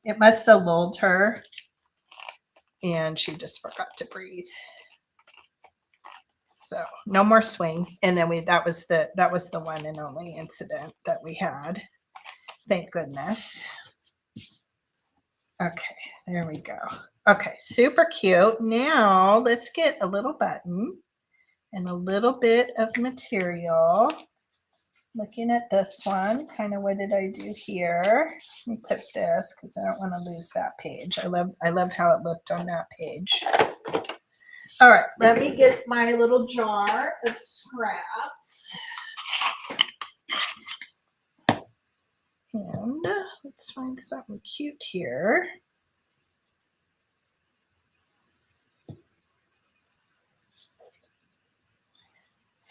It must have lulled her, and she just forgot to breathe. So no more swing. And then that was the one and only incident that we had. Thank goodness. Okay, there we go. Okay, super cute. Now let's get a little button and a little bit of material. Looking at this one, kind of what did I do here? Let me put this because I don't want to lose that page. I love how it looked on that page. All right, let me get my little jar of scraps. And let's find something cute here.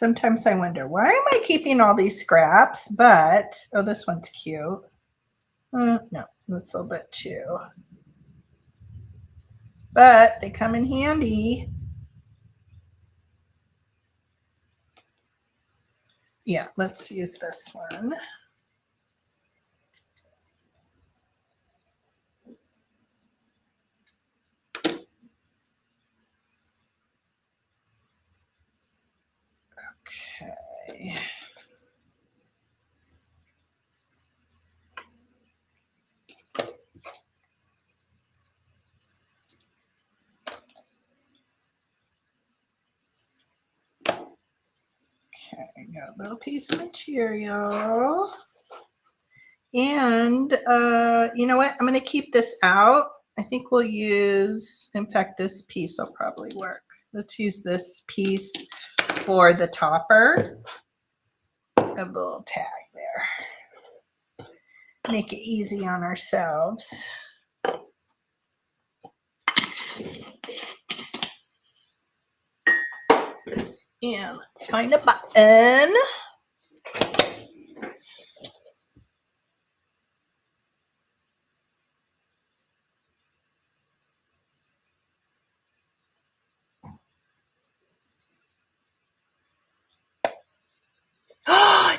Sometimes I wonder, why am I keeping all these scraps? But, oh, this one's cute. No, that's a little bit too. But they come in handy. Yeah, let's use this one. Okay. Okay, got a little piece of material. And you know what? I'm going to keep this out. I think we'll use, in fact, this piece will probably work. Let's use this piece for the topper. A little tag there. Make it easy on ourselves. And let's find a button.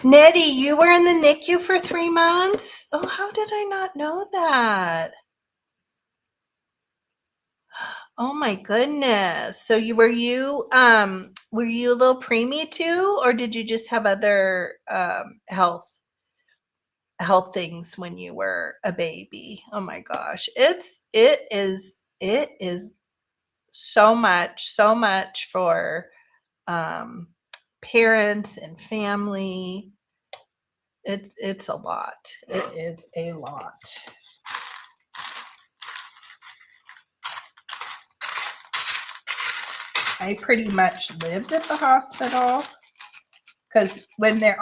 Nettie, you were in the NICU for 3 months? Oh, how did I not know that? Oh my goodness. So were you a little preemie too, or did you just have other health things when you were a baby? Oh my gosh. It is so much for parents and family. It's a lot. It is a lot. I pretty much lived at the hospital because when they're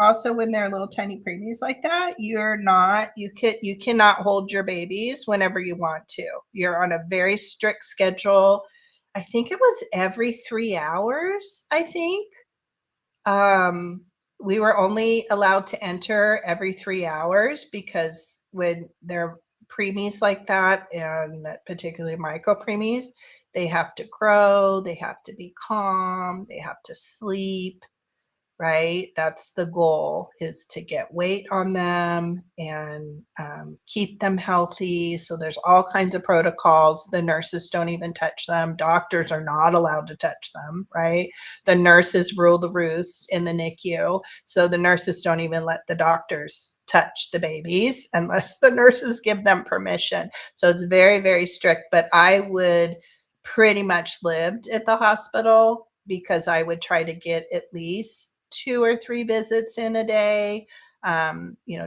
little tiny preemies like that, you cannot hold your babies whenever you want to. You're on a very strict schedule. I think it was every 3 hours, I think. We were only allowed to enter every 3 hours because when they're preemies like that, and particularly micro preemies, they have to grow, they have to be calm, they have to sleep, right? That's the goal, is to get weight on them and keep them healthy. So there's all kinds of protocols. The nurses don't even touch them. Doctors are not allowed to touch them, right? The nurses rule the roost in the NICU. So the nurses don't even let the doctors touch the babies unless the nurses give them permission. So it's very, very strict. But I would pretty much lived at the hospital because I would try to get at least 2 or 3 visits in a day.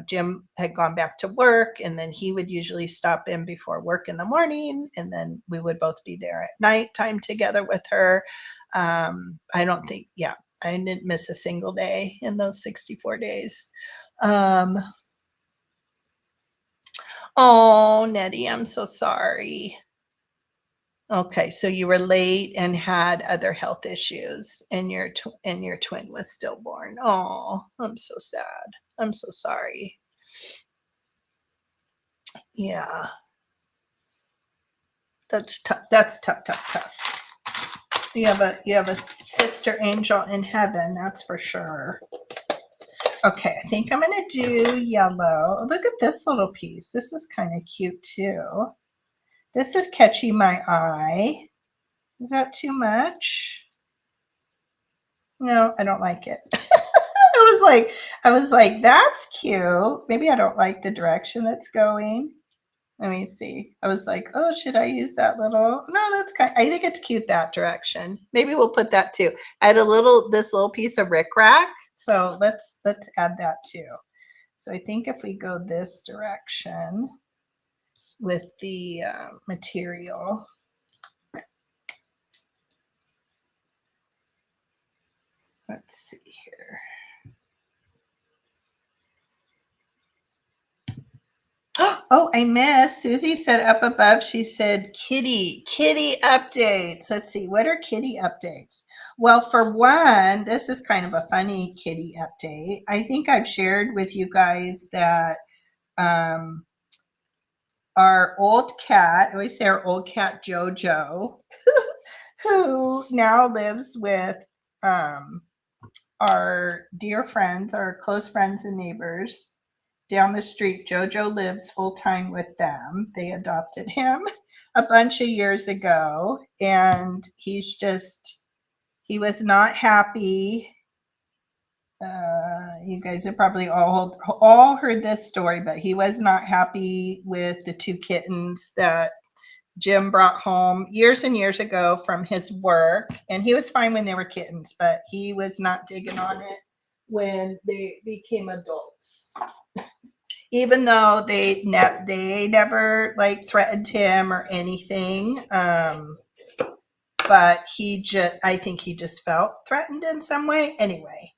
Jim had gone back to work, and then he would usually stop in before work in the morning, and then we would both be there at nighttime together with her. I didn't miss a single day in those 64 days. Oh, Nettie, I'm so sorry. Okay, so you were late and had other health issues, and your twin was stillborn. Oh, I'm so sad. I'm so sorry. Yeah, that's tough. That's tough, tough, tough. You have a sister angel in heaven, that's for sure. Okay, I think I'm gonna do yellow. Look at this little piece. This is kind of cute too. This is catching my eye. Is that too much? No, I don't like it. I was like, that's cute. Maybe I don't like the direction it's going. Let me see. I was like, oh, should I use that little? No, I think it's cute that direction. Maybe we'll put that too. I had this little piece of rickrack. So let's add that too. So I think if we go this direction with the material. Let's see here. Oh, I missed. Susie said up above, she said kitty updates. Let's see, what are kitty updates? Well, for one, this is kind of a funny kitty update. I think I've shared with you guys that um, our old cat, I always say our old cat Jojo, who now lives with um, our dear friends, our close friends and neighbors down the street. Jojo lives full time with them. They adopted him a bunch of years ago, and he was not happy. You guys have probably all heard this story, but he was not happy with the two kittens that Jim brought home years and years ago from his work. And he was fine when they were kittens, but he was not digging on it when they became adults. Even though they never like threatened him or anything, but I think he just felt threatened in some way. Anyway,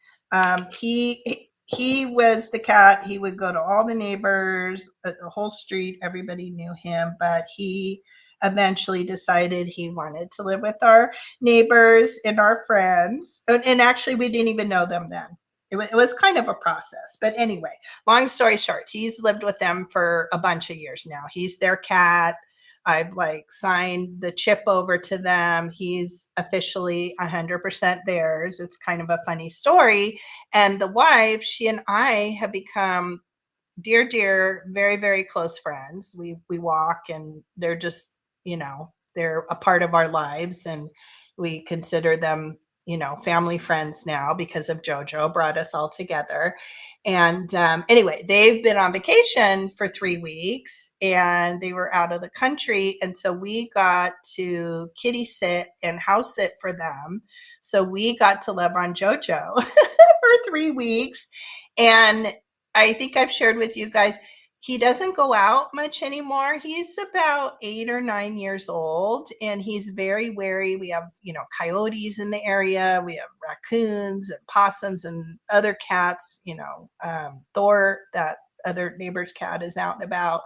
he was the cat. He would go to all the neighbors, the whole street. Everybody knew him, but he eventually decided he wanted to live with our neighbors and our friends. And actually, we didn't even know them then. It was kind of a process. But anyway, long story short, he's lived with them for a bunch of years now. He's their cat. I've like signed the chip over to them. He's officially 100% theirs. It's kind of a funny story. And the wife, she and I have become dear, very, very close friends. We walk, and they're just, they're a part of our lives, and we consider them, family friends now because of Jojo brought us all together. And anyway, they've been on vacation for 3 weeks, and they were out of the country, and so we got to kitty sit and house sit for them. So we got to love on Jojo for 3 weeks. And I think I've shared with you guys, he doesn't go out much anymore. He's about 8 or 9 years old, and he's very wary. We have, coyotes in the area. We have raccoons and possums and other cats. Thor, that other neighbor's cat, is out and about.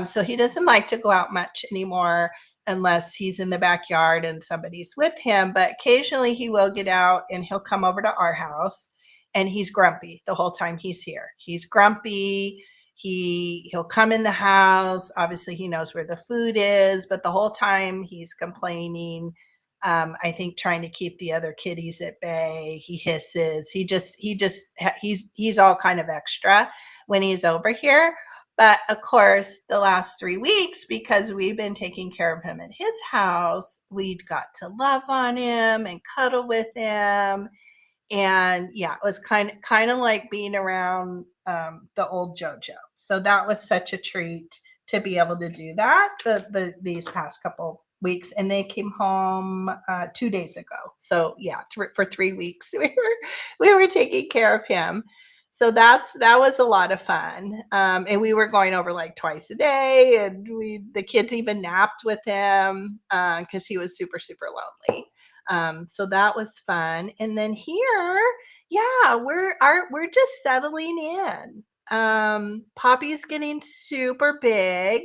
So he doesn't like to go out much anymore unless he's in the backyard and somebody's with him. But occasionally he will get out, and he'll come over to our house, and he's grumpy the whole time he's here. He's grumpy. He'll come in the house. Obviously, he knows where the food is, but the whole time he's complaining. I think trying to keep the other kitties at bay. He hisses. He's all kind of extra when he's over here. But of course, the last 3 weeks, because we've been taking care of him at his house, we got to love on him and cuddle with him. And yeah, it was kind of like being around the old Jojo. So that was such a treat to be able to do that these past couple weeks. And they came home 2 days ago. So yeah, for 3 weeks we were taking care of him. So that was a lot of fun. And we were going over like twice a day, and the kids even napped with him because he was super, super lonely. So that was fun. And then here, yeah, we're just settling in. Poppy's getting super big.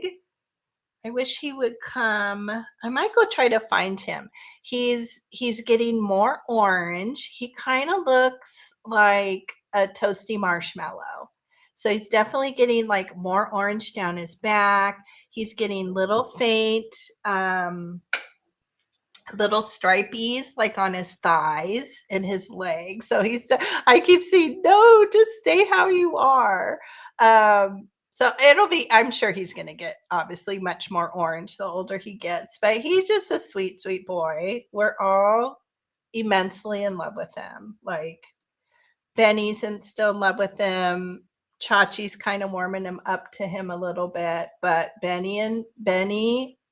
I wish he would come. I might go try to find him. He's getting more orange. He kind of looks like a toasty marshmallow. So he's definitely getting like more orange down his back. He's getting little faint little stripies like on his thighs and his legs. So I keep saying, no, just stay how you are. So I'm sure he's going to get obviously much more orange the older he gets, but he's just a sweet, sweet boy. We're all immensely in love with him. Like Benny's still in love with him. Chachi's kind of warming him up to him a little bit, but Benny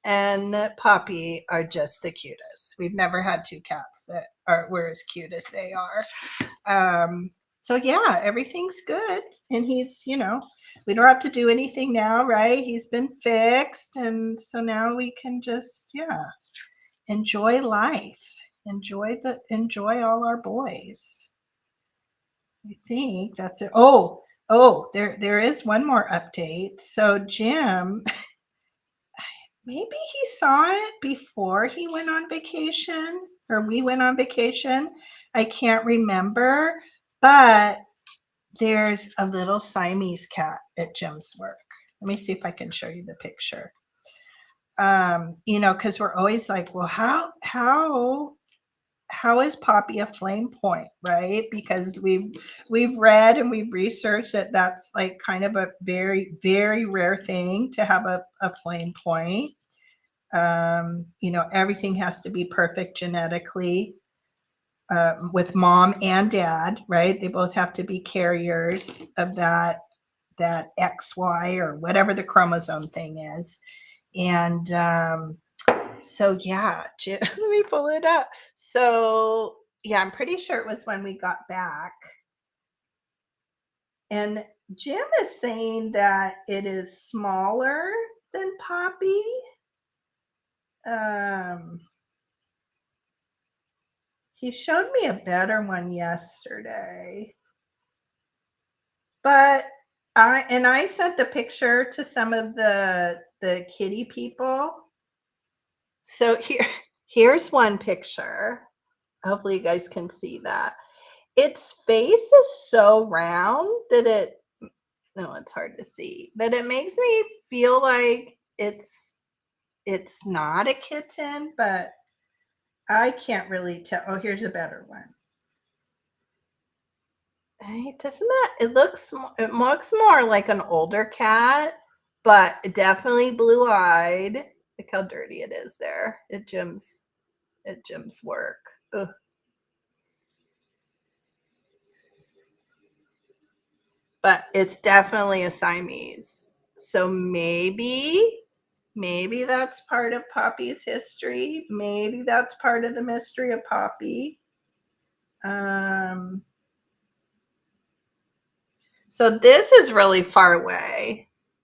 and Poppy are just the cutest. We've never had two cats that were as cute as they are. So yeah, everything's good. And he's, we don't have to do anything now, right? He's been fixed. And so now we can just, enjoy life. Enjoy all our boys. I think that's it. Oh, Oh, there is one more update. So Jim, maybe he saw it before he went on vacation or we went on vacation. I can't remember, but there's a little Siamese cat at Jim's work. Let me see if I can show you the picture. Because we're always like, well, how is Poppy a flame point, right? Because we've read and we've researched that that's like kind of a very, very rare thing to have a flame point. Everything has to be perfect genetically with mom and dad, right? They both have to be carriers of that XY or whatever the chromosome thing is. And so yeah, let me pull it up. So yeah, I'm pretty sure it was when we got back. And Jim is saying that it is smaller than Poppy. He showed me a better one yesterday. But I sent the picture to some of the kitty people. So here's one picture. Hopefully you guys can see that. Its face is so round that it's hard to see, that it makes me feel like it's not a kitten, but I can't really tell. Oh, here's a better one. It looks more like an older cat, but definitely blue-eyed. Look how dirty it is there at Jim's work. Ugh. But it's definitely a Siamese. So maybe that's part of Poppy's history. Maybe that's part of the mystery of Poppy. So this is really far away.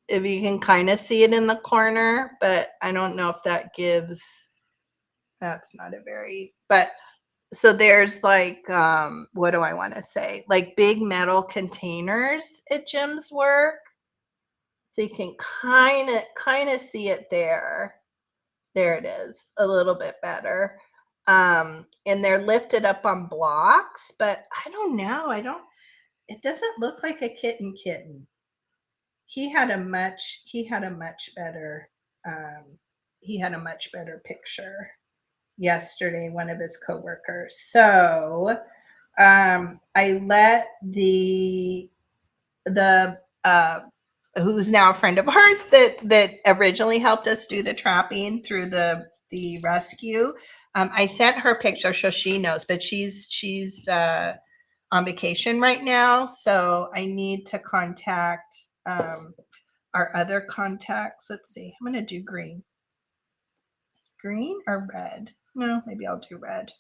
If you can kind of see it in the corner, but I don't know if that gives, that's not a very, but so there's like, what do I want to say? Like big metal containers at Jim's work. So you can kind of see it there. There it is, a little bit better. And they're lifted up on blocks, but I don't know. It doesn't look like a kitten. He had a much better picture yesterday, one of his coworkers. So I let the who's now a friend of ours that originally helped us do the trapping through the rescue. I sent her picture so she knows, but she's on vacation right now, so I need to contact our other contacts. Let's see. I'm going to do green or red. No, maybe I'll do red.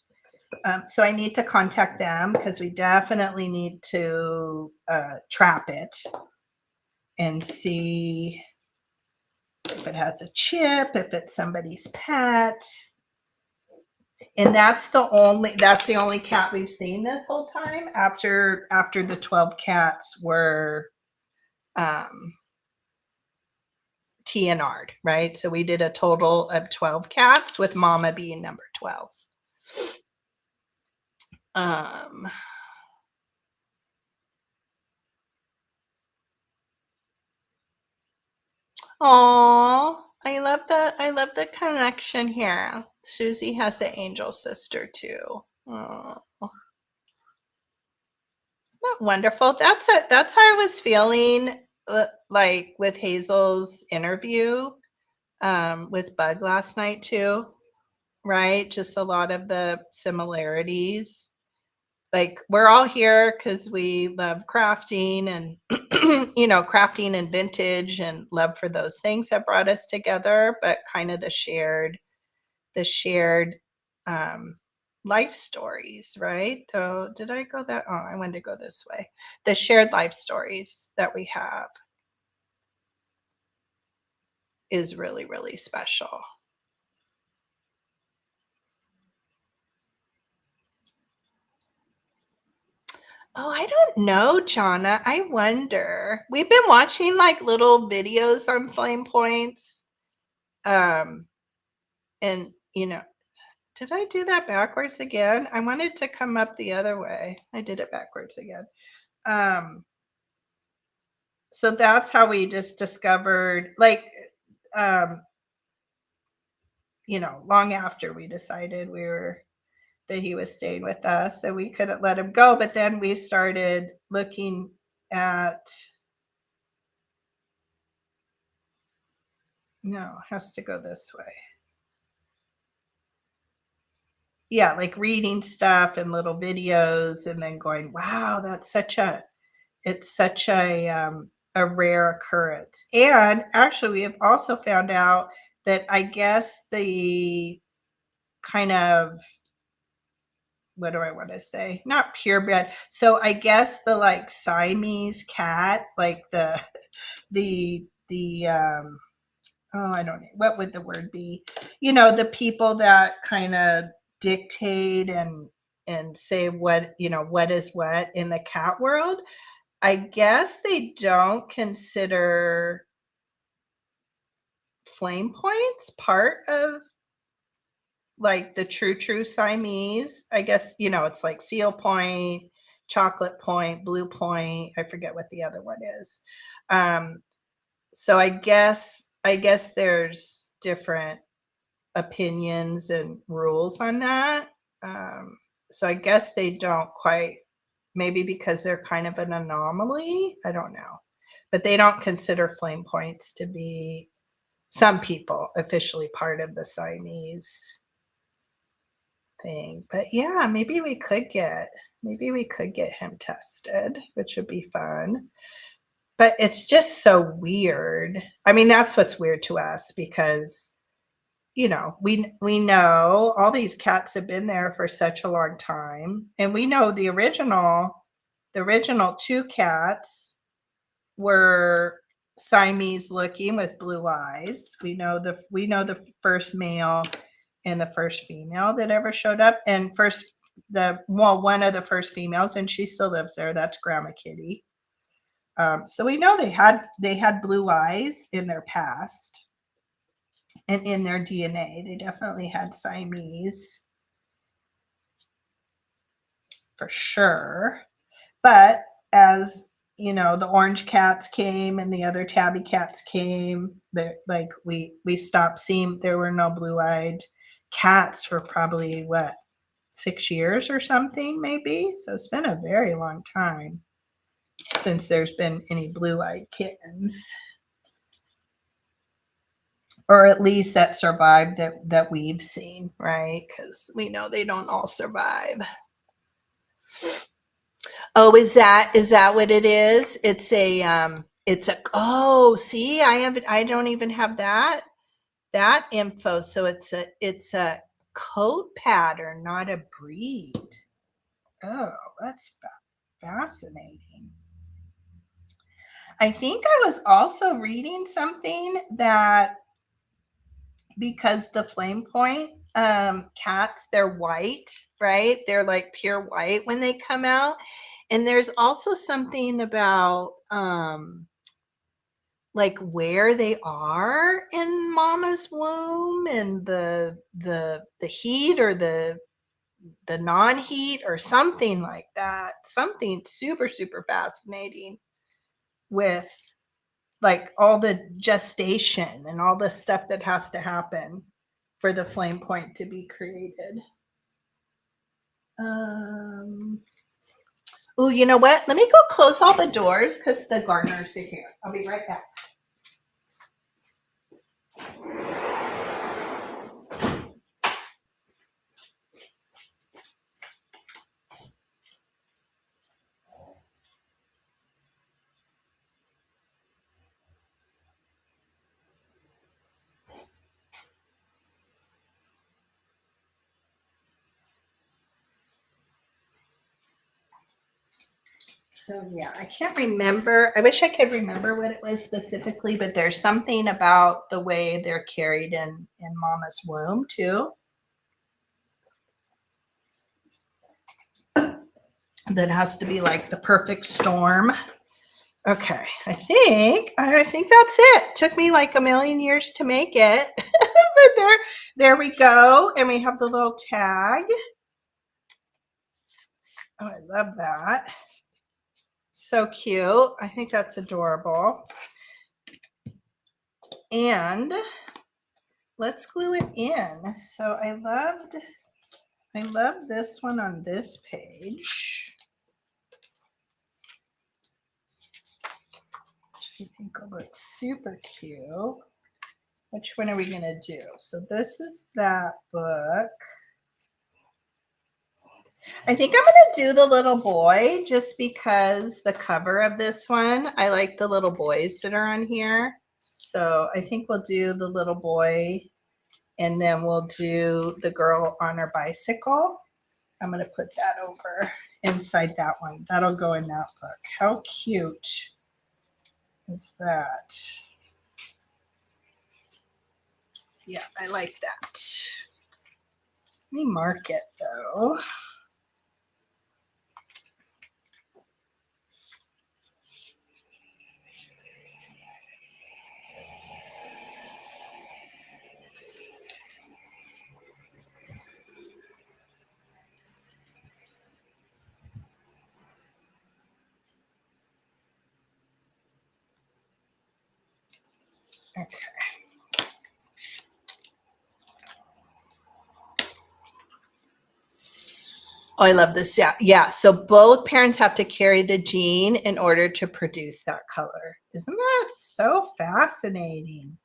So I need to contact them because we definitely need to trap it and see if it has a chip, if it's somebody's pet. And that's the only cat we've seen this whole time after the 12 cats were TNR'd, right? So we did a total of 12 cats with Mama being number 12. Oh, I love the connection here. Susie has the angel sister too. Oh, isn't that wonderful? That's how I was feeling like with Hazel's interview with Bug last night too, right? Just a lot of the similarities. Like we're all here because we love crafting and crafting and vintage and love for those things that brought us together, but kind of the shared life stories, right? So did I go that? Oh, I wanted to go this way. The shared life stories that we have is really, really special. Oh, I don't know, Jonna. I wonder. We've been watching like little videos on flame points. Um, and did I do that backwards again? I wanted to come up the other way. I did it backwards again. Um, so that's how we just discovered, like, um, long after we decided that he was staying with us, that we couldn't let him go. But then we started looking at, no, it has to go this way. Yeah, like reading stuff and little videos and then going, wow, it's such a rare occurrence. And actually, we have also found out that I guess the kind of, what do I want to say? Not purebred. So I guess the like Siamese cat, like the oh, I don't know, what would the word be? The people that kind of dictate and say what is what in the cat world. I guess they don't consider flame points part of like the true Siamese. I guess, it's like seal point, chocolate point, blue point. I forget what the other one is. So I guess there's different opinions and rules on that. So I guess they don't quite, maybe because they're kind of an anomaly. I don't know. But they don't consider flame points to be, some people, officially part of the Siamese thing. But yeah, maybe we could get him tested, which would be fun. But it's just so weird. I mean, that's what's weird to us because we know all these cats have been there for such a long time, and we know the original two cats were Siamese looking with blue eyes. We know the first male and the first female that ever showed up, and one of the first females, and she still lives there. That's Grandma Kitty. So we know they had blue eyes in their past and in their DNA. They definitely had Siamese for sure. But as the orange cats came and the other tabby cats came, like we stopped seeing, there were no blue-eyed cats for probably 6 years or something, maybe. So it's been a very long time since there's been any blue-eyed kittens, or at least that survived, that we've seen, right? Because we know they don't all survive. Oh, is that what it is? Oh, see, I don't even have that info. So it's a coat pattern, not a breed. Oh, that's fascinating. I think I was also reading something that, because the flame point cats, they're white, right? They're like pure white when they come out. And there's also something about like where they are in mama's womb, and the heat or the non-heat or something like that. Something super, super fascinating with like all the gestation and all the stuff that has to happen for the flame point to be created. Oh, you know what? Let me go close all the doors because the gardeners are here. I'll be right back. So yeah, I can't remember. I wish I could remember what it was specifically, but there's something about the way they're carried in mama's womb too. that has to be like the perfect storm. Okay, I think that's it. Took me like a million years to make it. But there we go. And we have the little tag. Oh, I love that. So cute. I think that's adorable. And let's glue it in. So I love this one on this page. I think it looks super cute. Which one are we going to do? So this is that book. I think I'm going to do the little boy just because the cover of this one, I like the little boys that are on here. So I think we'll do the little boy and then we'll do the girl on her bicycle. I'm going to put that over inside that one. That'll go in that book. How cute is that? Yeah, I like that. Let me mark it though. Okay. Oh, I love this. Yeah. Yeah. So both parents have to carry the gene in order to produce that color. Isn't that so fascinating?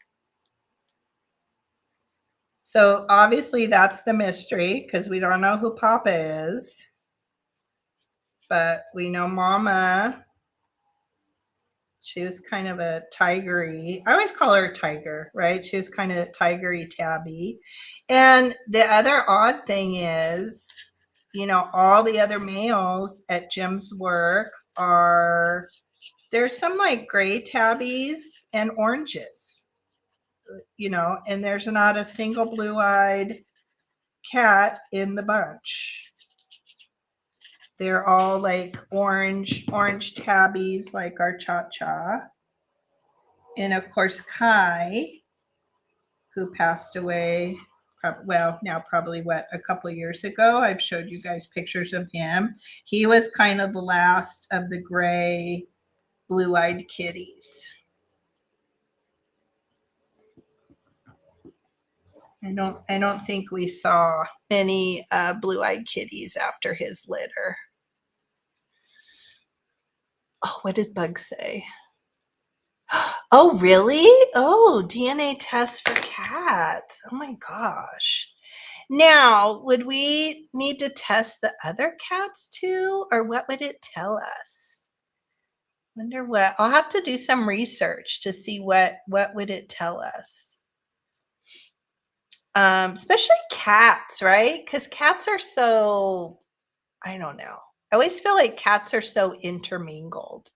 So obviously that's the mystery because we don't know who Papa is. But we know Mama. She was kind of a tigery. I always call her a tiger, right? She was kind of tigery tabby. And the other odd thing is, you know, all the other males at Jim's work are, there's some like gray tabbies and oranges, you know, and there's not a single blue-eyed cat in the bunch. They're all like orange tabbies like our Cha-Cha. And of course, Kai, who passed away, well, now probably a couple of years ago. I've showed you guys pictures of him. He was kind of the last of the gray, blue-eyed kitties. I don't think we saw many blue-eyed kitties after his litter. Oh, what did Bug say? Oh, really? Oh, DNA test for cats. Oh my gosh. Now, would we need to test the other cats too, or what would it tell us? Wonder what. I'll have to do some research to see what would it tell us. Especially cats, right? Because cats are so, I don't know. I always feel like cats are so intermingled,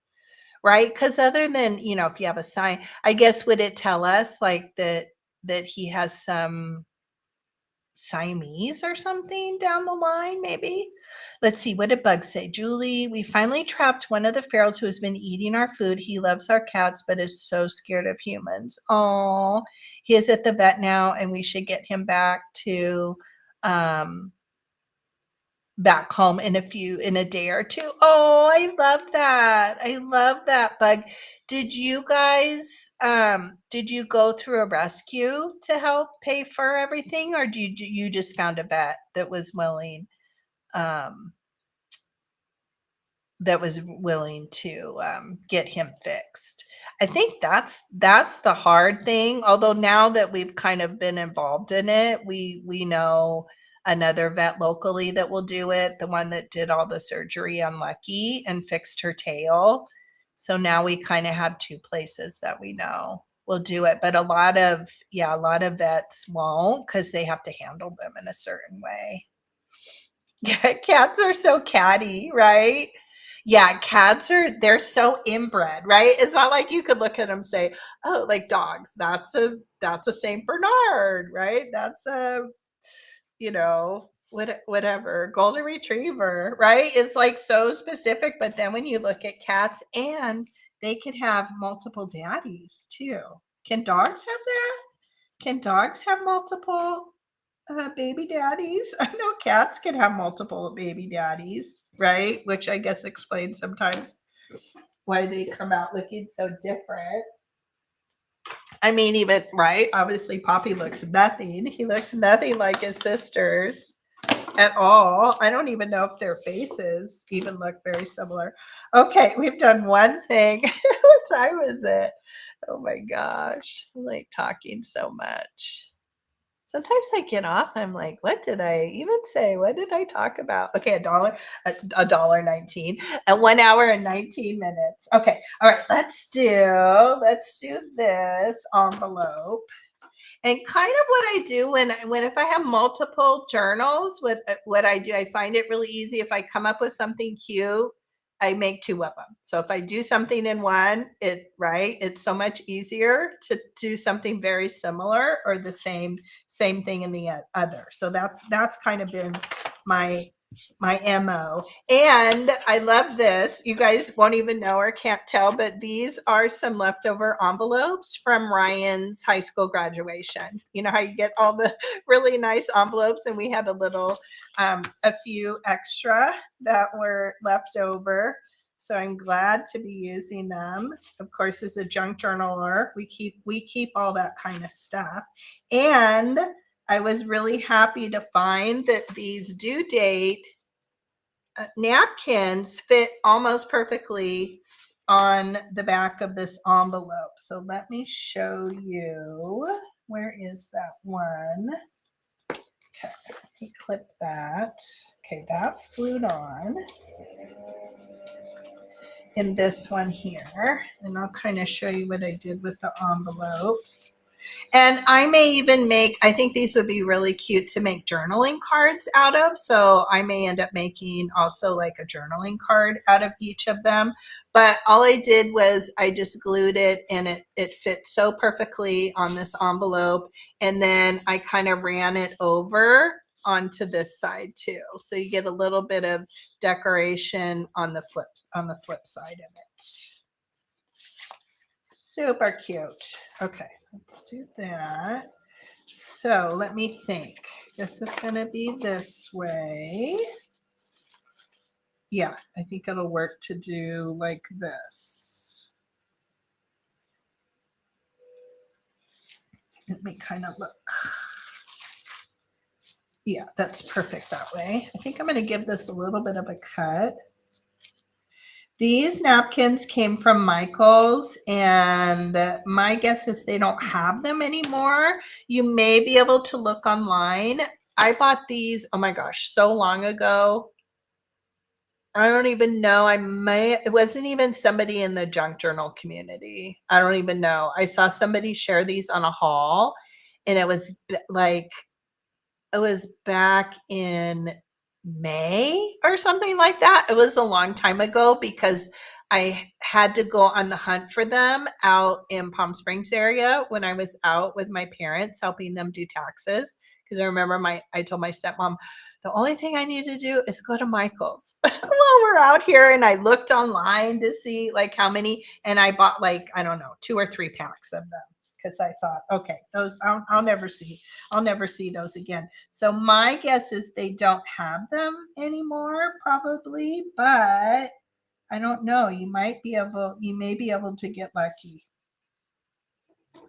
right? Because other than, you know, if you have a sign, I guess would it tell us like that he has some Siamese or something down the line, maybe? Let's see, what did Bug say? Julie, we finally trapped one of the ferals who has been eating our food. He loves our cats, but is so scared of humans. Oh, he is at the vet now, and we should get him back to back home in a day or two. Oh, I love that. I love that, Bug. Did you guys did you go through a rescue to help pay for everything, or did you just found a vet that was willing um to get him fixed? I think that's the hard thing. Although now that we've kind of been involved in it, we know another vet locally that will do it, the one that did all the surgery on Lucky and fixed her tail. So now we kind of have two places that we know will do it. But a lot of vets won't because they have to handle them in a certain way. Yeah, cats are so catty, right? Yeah, they're so inbred, right? It's not like you could look at them and say, "Oh, like dogs, that's a Saint Bernard, right? That's a, you know, whatever, golden retriever, right? It's like so specific. But then when you look at cats, and they could have multiple daddies too. Can dogs have that? Can dogs have multiple baby daddies? I know cats can have multiple baby daddies, right? Which I guess explains sometimes why they come out looking so different. I mean, even, right? Obviously, Poppy looks nothing. He looks nothing like his sisters at all. I don't even know if their faces even look very similar. Okay, we've done one thing. What time is it? Oh my gosh, I'm like talking so much. Sometimes I get off, I'm like, what did I even say? What did I talk about? Okay, a dollar 19, at 1 hour and 19 minutes. Okay, all right, let's do this envelope. And kind of what I do when if I have multiple journals, what I do, I find it really easy. If I come up with something cute, I make two of them. So if I do something in one, it's so much easier to do something very similar or the same thing in the other. So that's kind of been my MO. And I love this. You guys won't even know or can't tell, but these are some leftover envelopes from Ryan's high school graduation. You know how you get all the really nice envelopes, and we had a few extra that were left over. So I'm glad to be using them. Of course, as a junk journaler, we keep all that kind of stuff. And I was really happy to find that these due date napkins fit almost perfectly on the back of this envelope. So let me show you. Where is that one? Okay, let me clip that. Okay, that's glued on. In this one here, and I'll kind of show you what I did with the envelope. And I may even I think these would be really cute to make journaling cards out of. So I may end up making also like a journaling card out of each of them. But all I did was I just glued it, and it fit so perfectly on this envelope. And then I kind of ran it over onto this side too. So you get a little bit of decoration on the flip side of it. Super cute. Okay, let's do that. So let me think. This is going to be this way. Yeah, I think it'll work to do like this. Let me kind of look. Yeah, that's perfect that way. I think I'm going to give this a little bit of a cut. These napkins came from Michael's, and my guess is they don't have them anymore. You may be able to look online. I bought these, oh my gosh, so long ago. I don't even know. It wasn't even somebody in the junk journal community. I don't even know. I saw somebody share these on a haul, and it was back in May or something like that. It was a long time ago because I had to go on the hunt for them out in Palm Springs area when I was out with my parents helping them do taxes. Because I remember I told my stepmom, the only thing I need to do is go to Michael's while we're out here. And I looked online to see like how many, and I bought like, I don't know, 2 or 3 packs of them. Because I thought, okay, those I'll never see those again. So my guess is they don't have them anymore, probably, but I don't know. You may be able to get lucky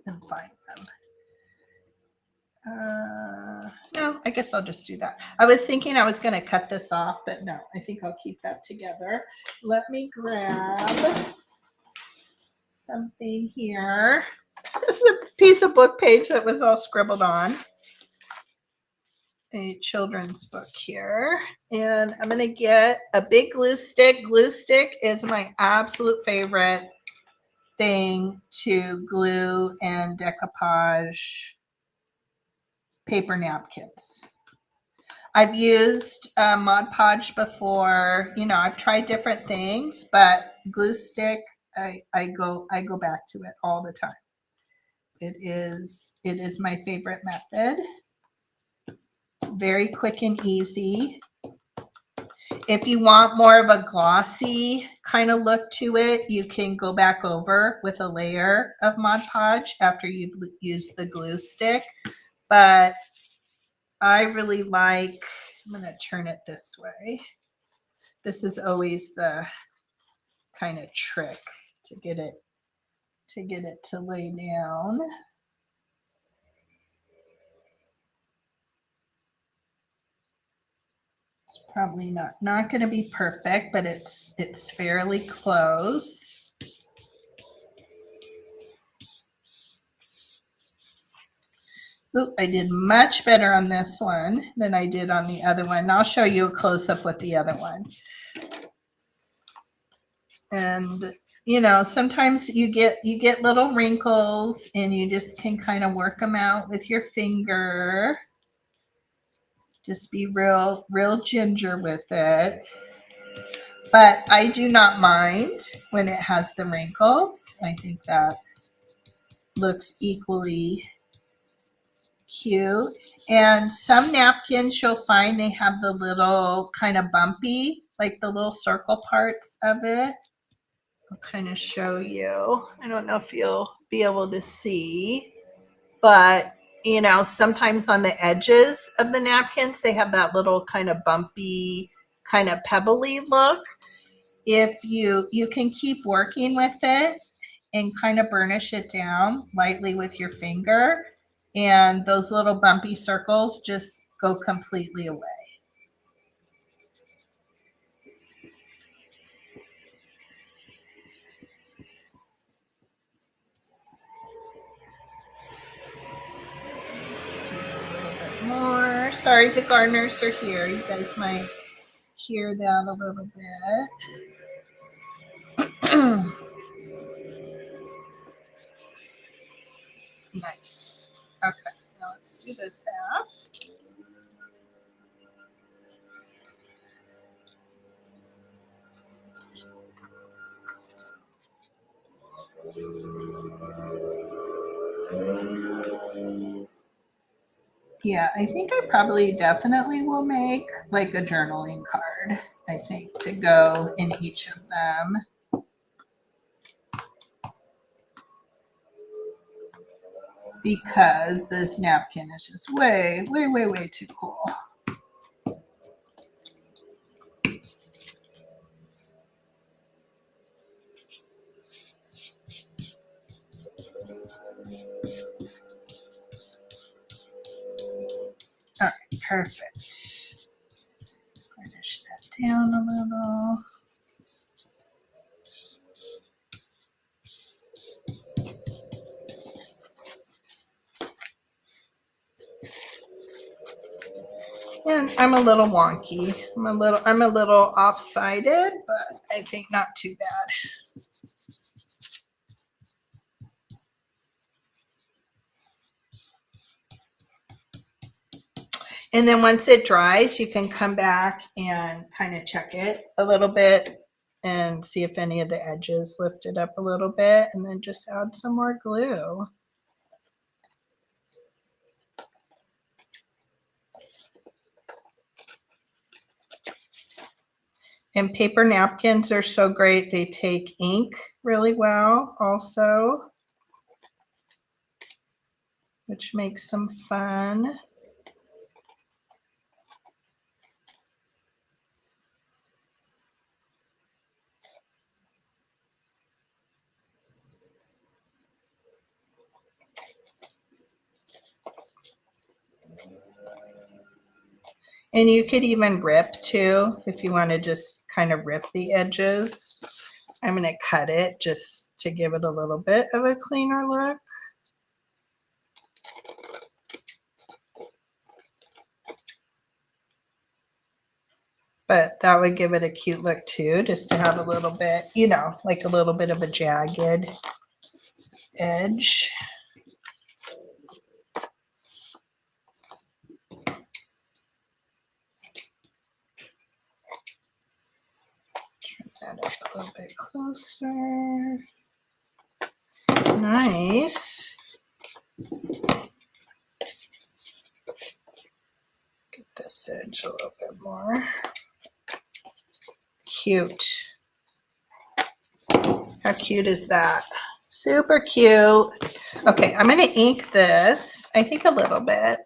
and find them. No, I guess I'll just do that. I was thinking I was going to cut this off, but no, I think I'll keep that together. Let me grab something here. This is a piece of book page that was all scribbled on. A children's book here, and I'm going to get a big glue stick. Glue stick is my absolute favorite thing to glue and decoupage paper napkins. I've used Mod Podge before. I've tried different things, but glue stick, I go back to it all the time. It is my favorite method. It's very quick and easy. If you want more of a glossy kind of look to it, you can go back over with a layer of Mod Podge after you've used the glue stick. But I really like, I'm going to turn it this way. This is always the kind of trick to get it to lay down. It's probably not going to be perfect, but it's fairly close. Ooh, I did much better on this one than I did on the other one. I'll show you a close-up with the other one. And you know, sometimes you get little wrinkles and you just can kind of work them out with your finger. Just be real ginger with it. But I do not mind when it has the wrinkles. I think that looks equally cute. And some napkins you'll find they have the little kind of bumpy, like the little circle parts of it. I'll kind of show you. I don't know if you'll be able to see, but you know, sometimes on the edges of the napkins, they have that little kind of bumpy, kind of pebbly look. If you can keep working with it and kind of burnish it down lightly with your finger, and those little bumpy circles just go completely away. Do a little bit more. Sorry, the gardeners are here. You guys might hear that a little bit. Nice. Okay, now let's do this half. Yeah, I think I probably definitely will make like a journaling card, I think, to go in each of them. Because this napkin is just way too cool. All right, perfect. Finish that down a little. And I'm a little wonky. I'm a little off-sided, but I think not too bad. And then once it dries, you can come back and kind of check it a little bit and see if any of the edges lifted up a little bit, and then just add some more glue. And paper napkins are so great. They take ink really well also, which makes them fun. And you could even rip too, if you want to just kind of rip the edges. I'm going to cut it just to give it a little bit of a cleaner look. But that would give it a cute look too, just to have a little bit, you know, like a little bit of a jagged edge. Turn that up a little bit closer. Nice. Give message a little bit more. Cute. How cute is that? Super cute. Okay, I'm going to ink this, I think a little bit,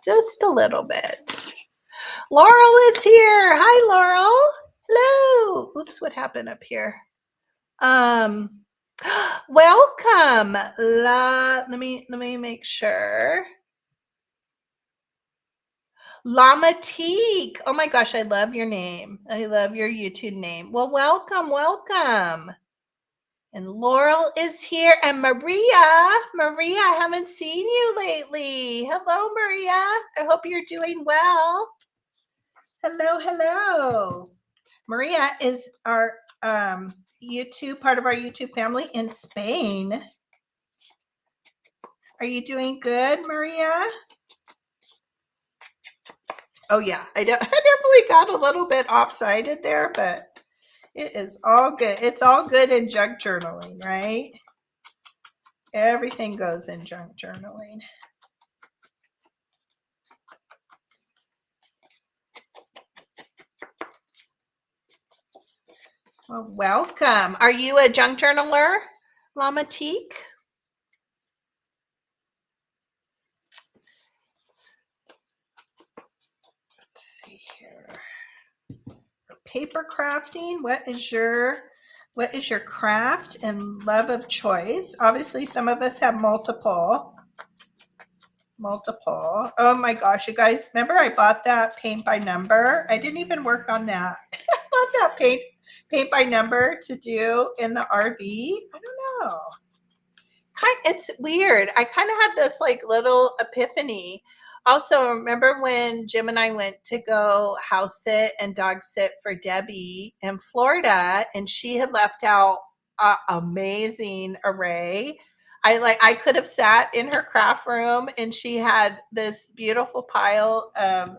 just a little bit. Laurel is here. Hi, Laurel. Hello. Oops, what happened up here? Welcome. Let me make sure. Lamatique. Oh my gosh, I love your name. I love your YouTube name. Well, welcome, welcome. And Laurel is here, and Maria. Maria, I haven't seen you lately. Hello, Maria. I hope you're doing well. Hello, hello. Maria is our YouTube, part of our YouTube family in Spain. Are you doing good, Maria? Oh yeah, I definitely got a little bit off-sided there, but it is all good. It's all good in junk journaling, right? Everything goes in junk journaling. Well, welcome. Are you a junk journaler, Lamatique? Let's see here. Paper crafting. What is your craft and love of choice? Obviously, some of us have multiple. Oh my gosh, you guys, remember I bought that paint by number? I didn't even work on that. I bought that paint by number to do in the RV. I don't know. It's weird. I kind of had this like little epiphany. Also, remember when Jim and I went to go house sit and dog sit for Debbie in Florida, and she had left out an amazing array. I could have sat in her craft room, and she had this beautiful pile of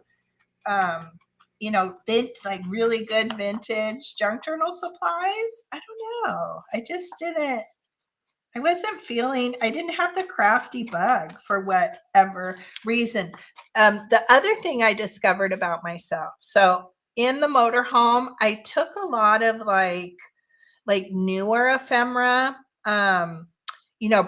like really good vintage junk journal supplies. I don't know. I didn't have the crafty bug for whatever reason. The other thing I discovered about myself. So in the motorhome, I took a lot of like newer ephemera,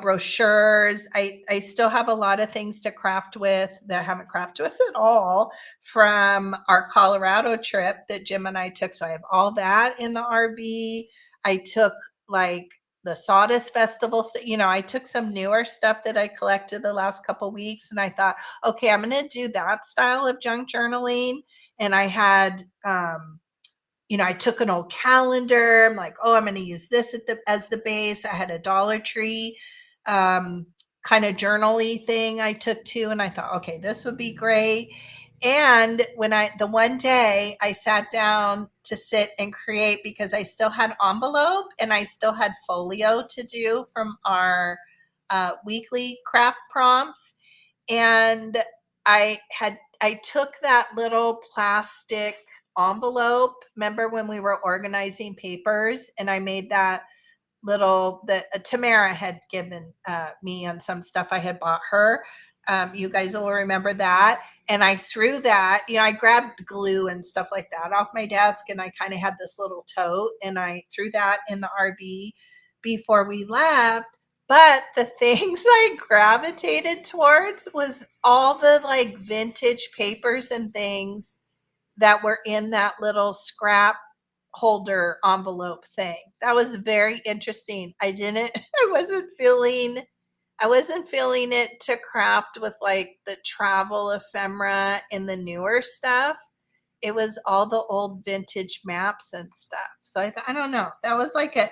brochures. I still have a lot of things to craft with that I haven't crafted with at all from our Colorado trip that Jim and I took. So I have all that in the RV. I took like the Sawdust Festival. I took some newer stuff that I collected the last couple weeks, and I thought, okay, I'm going to do that style of junk journaling. And I had, I took an old calendar. I'm like, oh, I'm going to use this as the base. I had a Dollar Tree kind of journal-y thing I took too, and I thought, okay, this would be great. And when the one day I sat down to sit and create, because I still had envelope and I still had folio to do from our weekly craft prompts, and I took that little plastic envelope. Remember when we were organizing papers, and I made that little that Tamara had given me on some stuff I had bought her. You guys will remember that. And I threw that, I grabbed glue and stuff like that off my desk, and I kind of had this little tote, and I threw that in the RV before we left. But the things I gravitated towards was all the like vintage papers and things that were in that little scrap holder envelope thing. That was very interesting. I wasn't feeling it to craft with like the travel ephemera and the newer stuff. It was all the old vintage maps and stuff. So I don't know. That was an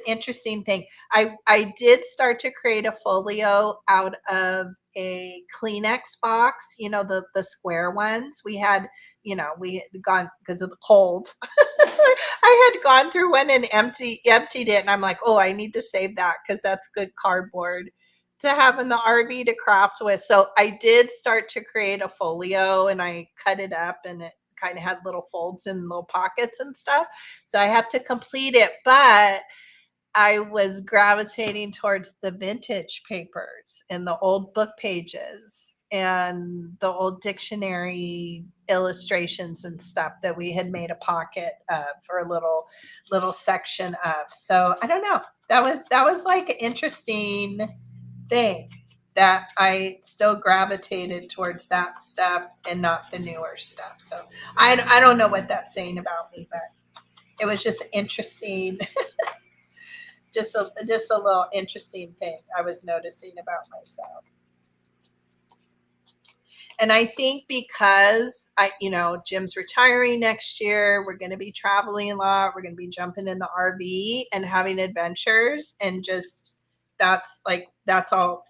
interesting thing. I did start to create a folio out of a Kleenex box, the square ones. We had gone because of the cold. I had gone through one and emptied it, and I'm like, oh, I need to save that because that's good cardboard to have in the RV to craft with. So I did start to create a folio, and I cut it up, and it kind of had little folds and little pockets and stuff. So I have to complete it, but I was gravitating towards the vintage papers and the old book pages and the old dictionary illustrations and stuff that we had made a pocket of, or a little section of. So I don't know. That was like an interesting thing that I still gravitated towards that stuff and not the newer stuff. So I don't know what that's saying about me, but it was just interesting. just a little interesting thing I was noticing about myself. And I think because Jim's retiring next year, we're going to be traveling a lot. We're going to be jumping in the RV and having adventures, and just that's all,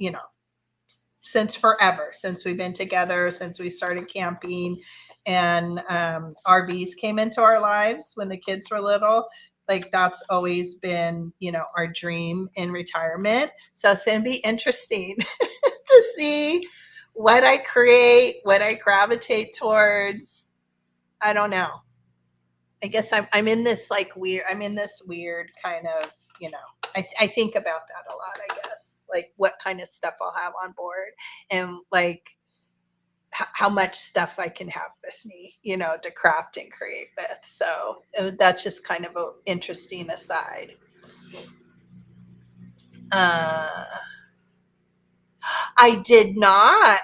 since forever, since we've been together, since we started camping, and RVs came into our lives when the kids were little. Like, that's always been, our dream in retirement. So it's going to be interesting to see what I create, what I gravitate towards. I don't know. I guess I'm in this weird kind of, I think about that a lot, I guess. Like, what kind of stuff I'll have on board, and like how much stuff I can have with me, to craft and create with. So that's just kind of an interesting aside. I did not,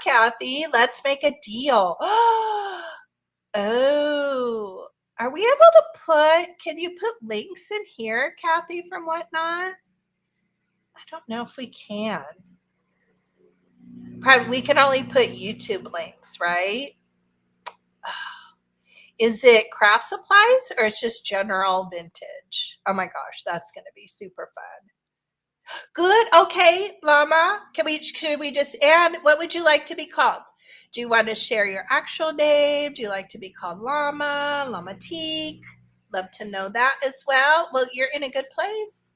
Kathy. Let's make a deal. Oh, are we able to can you put links in here, Kathy, from Whatnot? I don't know if we can. Probably we can only put YouTube links, right? Is it craft supplies, or it's just general vintage? Oh my gosh, that's going to be super fun. Good. Okay, Llama. Should we just add, what would you like to be called? Do you want to share your actual name? Do you like to be called Llama, Llama-Teak? Love to know that as well. Well, you're in a good place.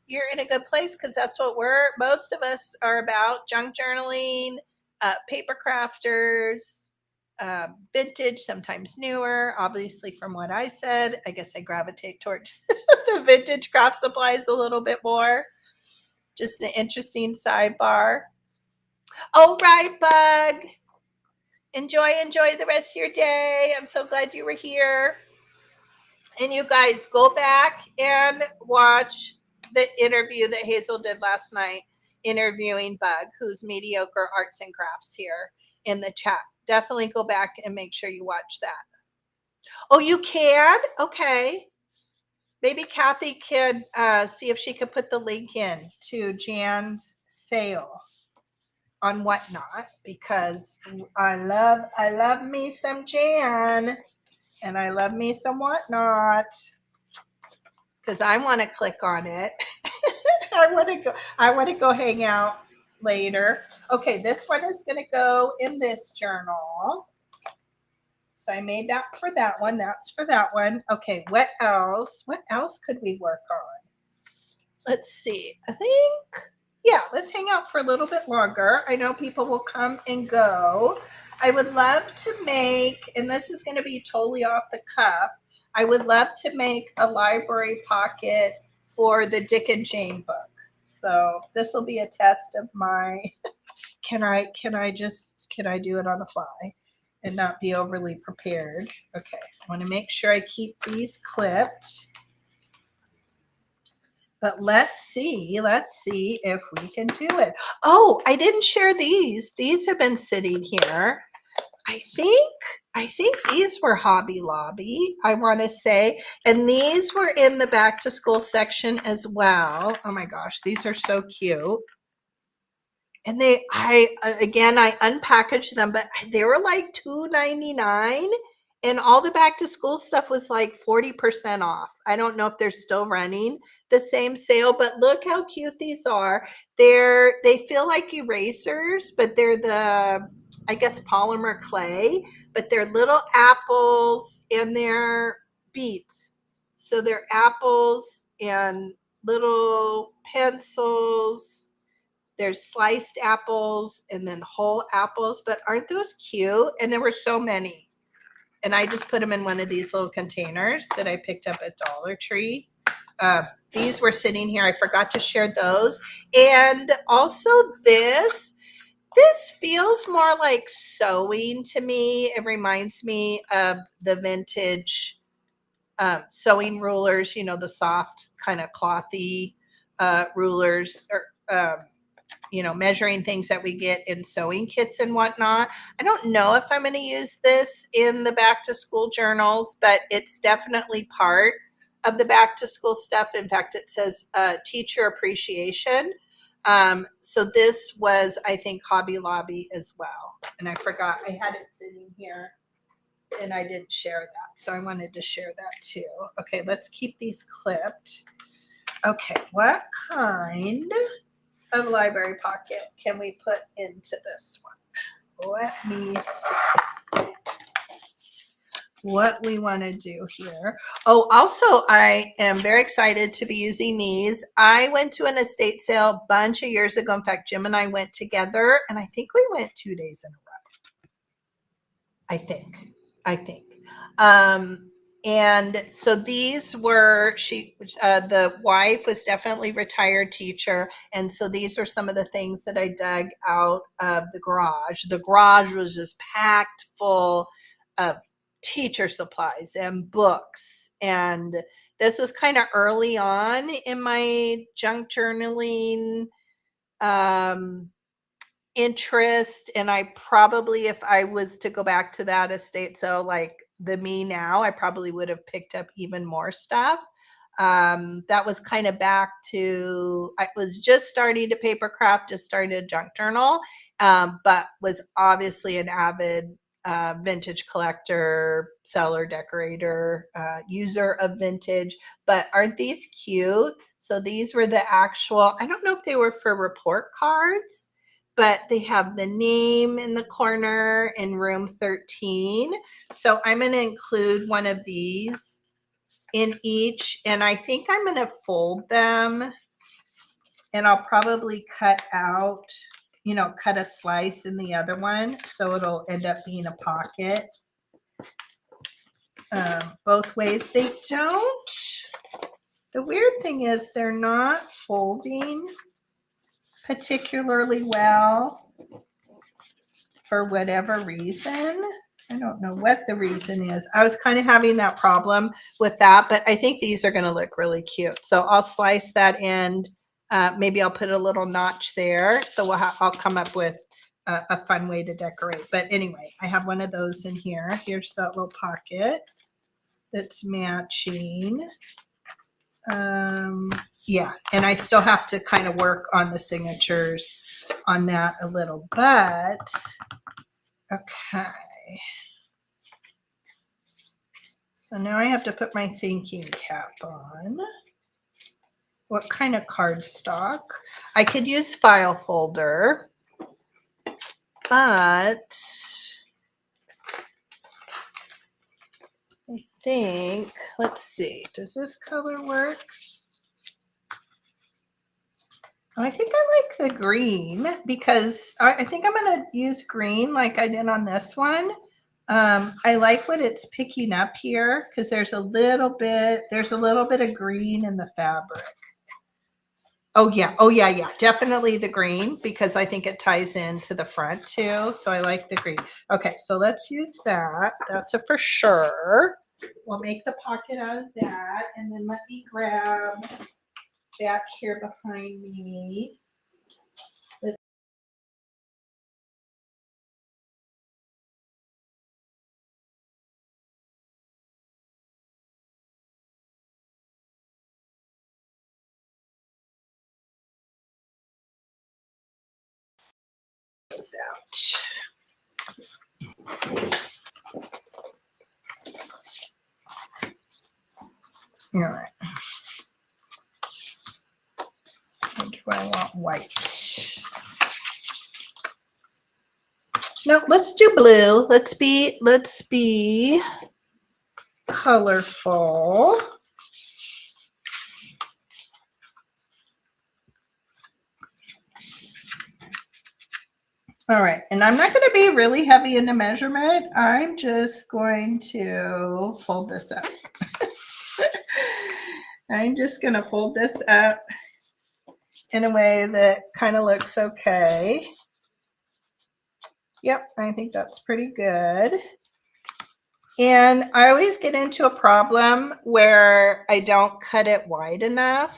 You're in a good place, because that's what most of us are about: junk journaling, paper crafters, vintage, sometimes newer. Obviously, from what I said, I guess I gravitate towards the vintage craft supplies a little bit more. Just an interesting sidebar. All right, Bug. Enjoy the rest of your day. I'm so glad you were here. And you guys, go back and watch the interview that Hazel did last night, interviewing Bug, who's Mediocre Arts and Crafts, here in the chat. Definitely go back and make sure you watch that. Oh, you can? Okay. Maybe Kathy could see if she could put the link in to Jan's sale on Whatnot, because I love me some Jan, and I love me some Whatnot, because I want to click on it. I want to go hang out later. Okay, this one is going to go in this journal. So I made that for that one. That's for that one. Okay, what else? What else could we work on? Let's see. I think, yeah, let's hang out for a little bit longer. I know people will come and go. I would love to make, and this is going to be totally off the cuff, I would love to make a library pocket for the Dick and Jane book. So this will be a test of my, can I do it on the fly and not be overly prepared? Okay, I want to make sure I keep these clipped. But let's see if we can do it. Oh, I didn't share these. These have been sitting here. I think these were Hobby Lobby, I want to say. And these were in the back to school section as well. Oh my gosh, these are so cute. And I unpackaged them, but they were like $2.99. And all the back to school stuff was like 40% off. I don't know if they're still running the same sale, but look how cute these are. They feel like erasers, but they're I guess polymer clay, but they're little apples and they're beads. So they're apples and little pencils. There's sliced apples and then whole apples, but aren't those cute? And there were so many. And I just put them in one of these little containers that I picked up at Dollar Tree. These were sitting here. I forgot to share those. And also this This feels more like sewing to me. It reminds me of the vintage sewing rulers, you know, the soft kind of clothy rulers, or you know, measuring things that we get in sewing kits and whatnot. I don't know if I'm going to use this in the back to school journals, but it's definitely part of the back to school stuff. In fact, it says teacher appreciation. So this was, I think, Hobby Lobby as well. And I forgot I had it sitting here and I didn't share that. So I wanted to share that too. Okay, let's keep these clipped. Okay, what kind of library pocket can we put into this one? Let me see what we want to do here. Oh, also, I am very excited to be using these. I went to an estate sale a bunch of years ago. In fact, Jim and I went together, and I think we went 2 days in a row. I think. And so these were, the wife was definitely retired teacher. And so these are some of the things that I dug out of the garage. The garage was just packed full of teacher supplies and books. And this was kind of early on in my junk journaling interest. And I probably, if I was to go back to that estate, so like the me now, I probably would have picked up even more stuff. That was kind of back to, I was just starting to paper craft, just starting a junk journal, but was obviously an avid vintage collector, seller, decorator, user of vintage. But aren't these cute? So these were the actual, I don't know if they were for report cards, but they have the name in the corner in room 13. So I'm going to include one of these in each, and I think I'm going to fold them, and I'll probably cut out, you know, cut a slice in the other one, so it'll end up being a pocket. Both ways. They don't, the weird thing is they're not folding particularly well for whatever reason. I don't know what the reason is. I was kind of having that problem with that, but I think these are going to look really cute. So I'll slice that end. Maybe I'll put a little notch there. So I'll come up with a fun way to decorate. But anyway, I have one of those in here. Here's that little pocket that's matching. Yeah, and I still have to kind of work on the signatures on that a little, but okay. So now I have to put my thinking cap on. What kind of cardstock? I could use file folder, but I think, let's see, does this color work? I think I like the green because I think I'm going to use green like I did on this one. I like what it's picking up here because there's a little bit of green in the fabric. Oh yeah, definitely the green because I think it ties into the front too. So I like the green. Okay, so let's use that. That's a for sure. We'll make the pocket out of that, and then let me grab back here behind me. This out. All right. What do I want? White. No, let's do blue. Let's be colorful. All right, and I'm not going to be really heavy in the measurement. I'm just going to fold this up. I'm just going to fold this up in a way that kind of looks okay. Yep, I think that's pretty good. And I always get into a problem where I don't cut it wide enough.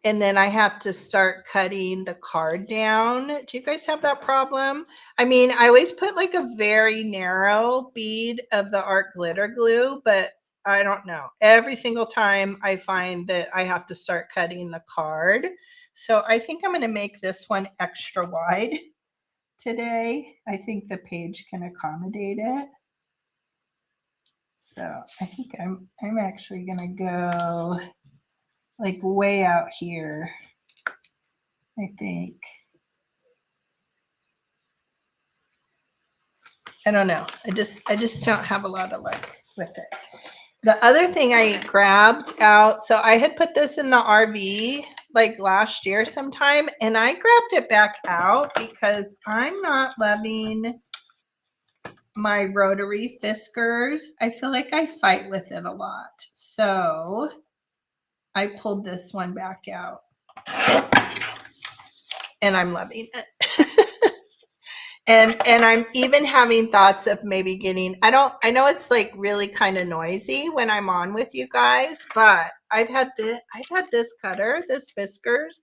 And then I have to start cutting the card down. Do you guys have that problem? I mean, I always put like a very narrow bead of the art glitter glue, but I don't know. Every single time I find that I have to start cutting the card. So I think I'm going to make this one extra wide today. I think the page can accommodate it. So I think I'm actually going to go like way out here, I think. I don't know. I just don't have a lot of luck with it. The other thing I grabbed out, so I had put this in the RV like last year sometime, and I grabbed it back out because I'm not loving my rotary Fiskars. I feel like I fight with it a lot. So I pulled this one back out and I'm loving it. and I'm even having thoughts of maybe getting, I know it's like really kind of noisy when I'm on with you guys, but I've had this cutter, this Fiskars.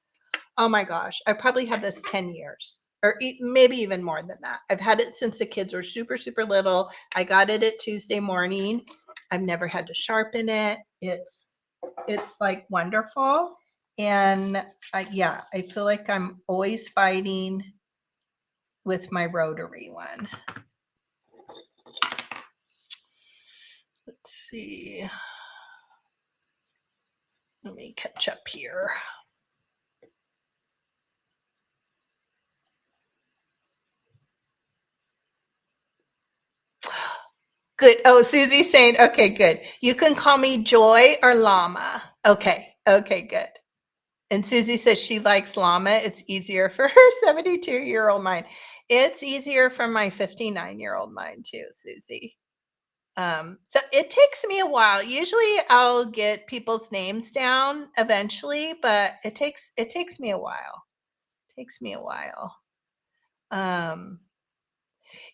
Oh my gosh, I probably had this 10 years or maybe even more than that. I've had it since the kids were super, super little. I got it at Tuesday morning. I've never had to sharpen it. It's like wonderful. And yeah, I feel like I'm always fighting with my rotary one. Let's see. Let me catch up here. Good. Oh, Susie's saying, okay, good. You can call me Joy or Llama. Okay. Okay, good. And Susie says she likes llama. It's easier for her 72-year-old mind. It's easier for my 59-year-old mind too, Susie. So it takes me a while. Usually I'll get people's names down eventually, but it takes me a while. It takes me a while.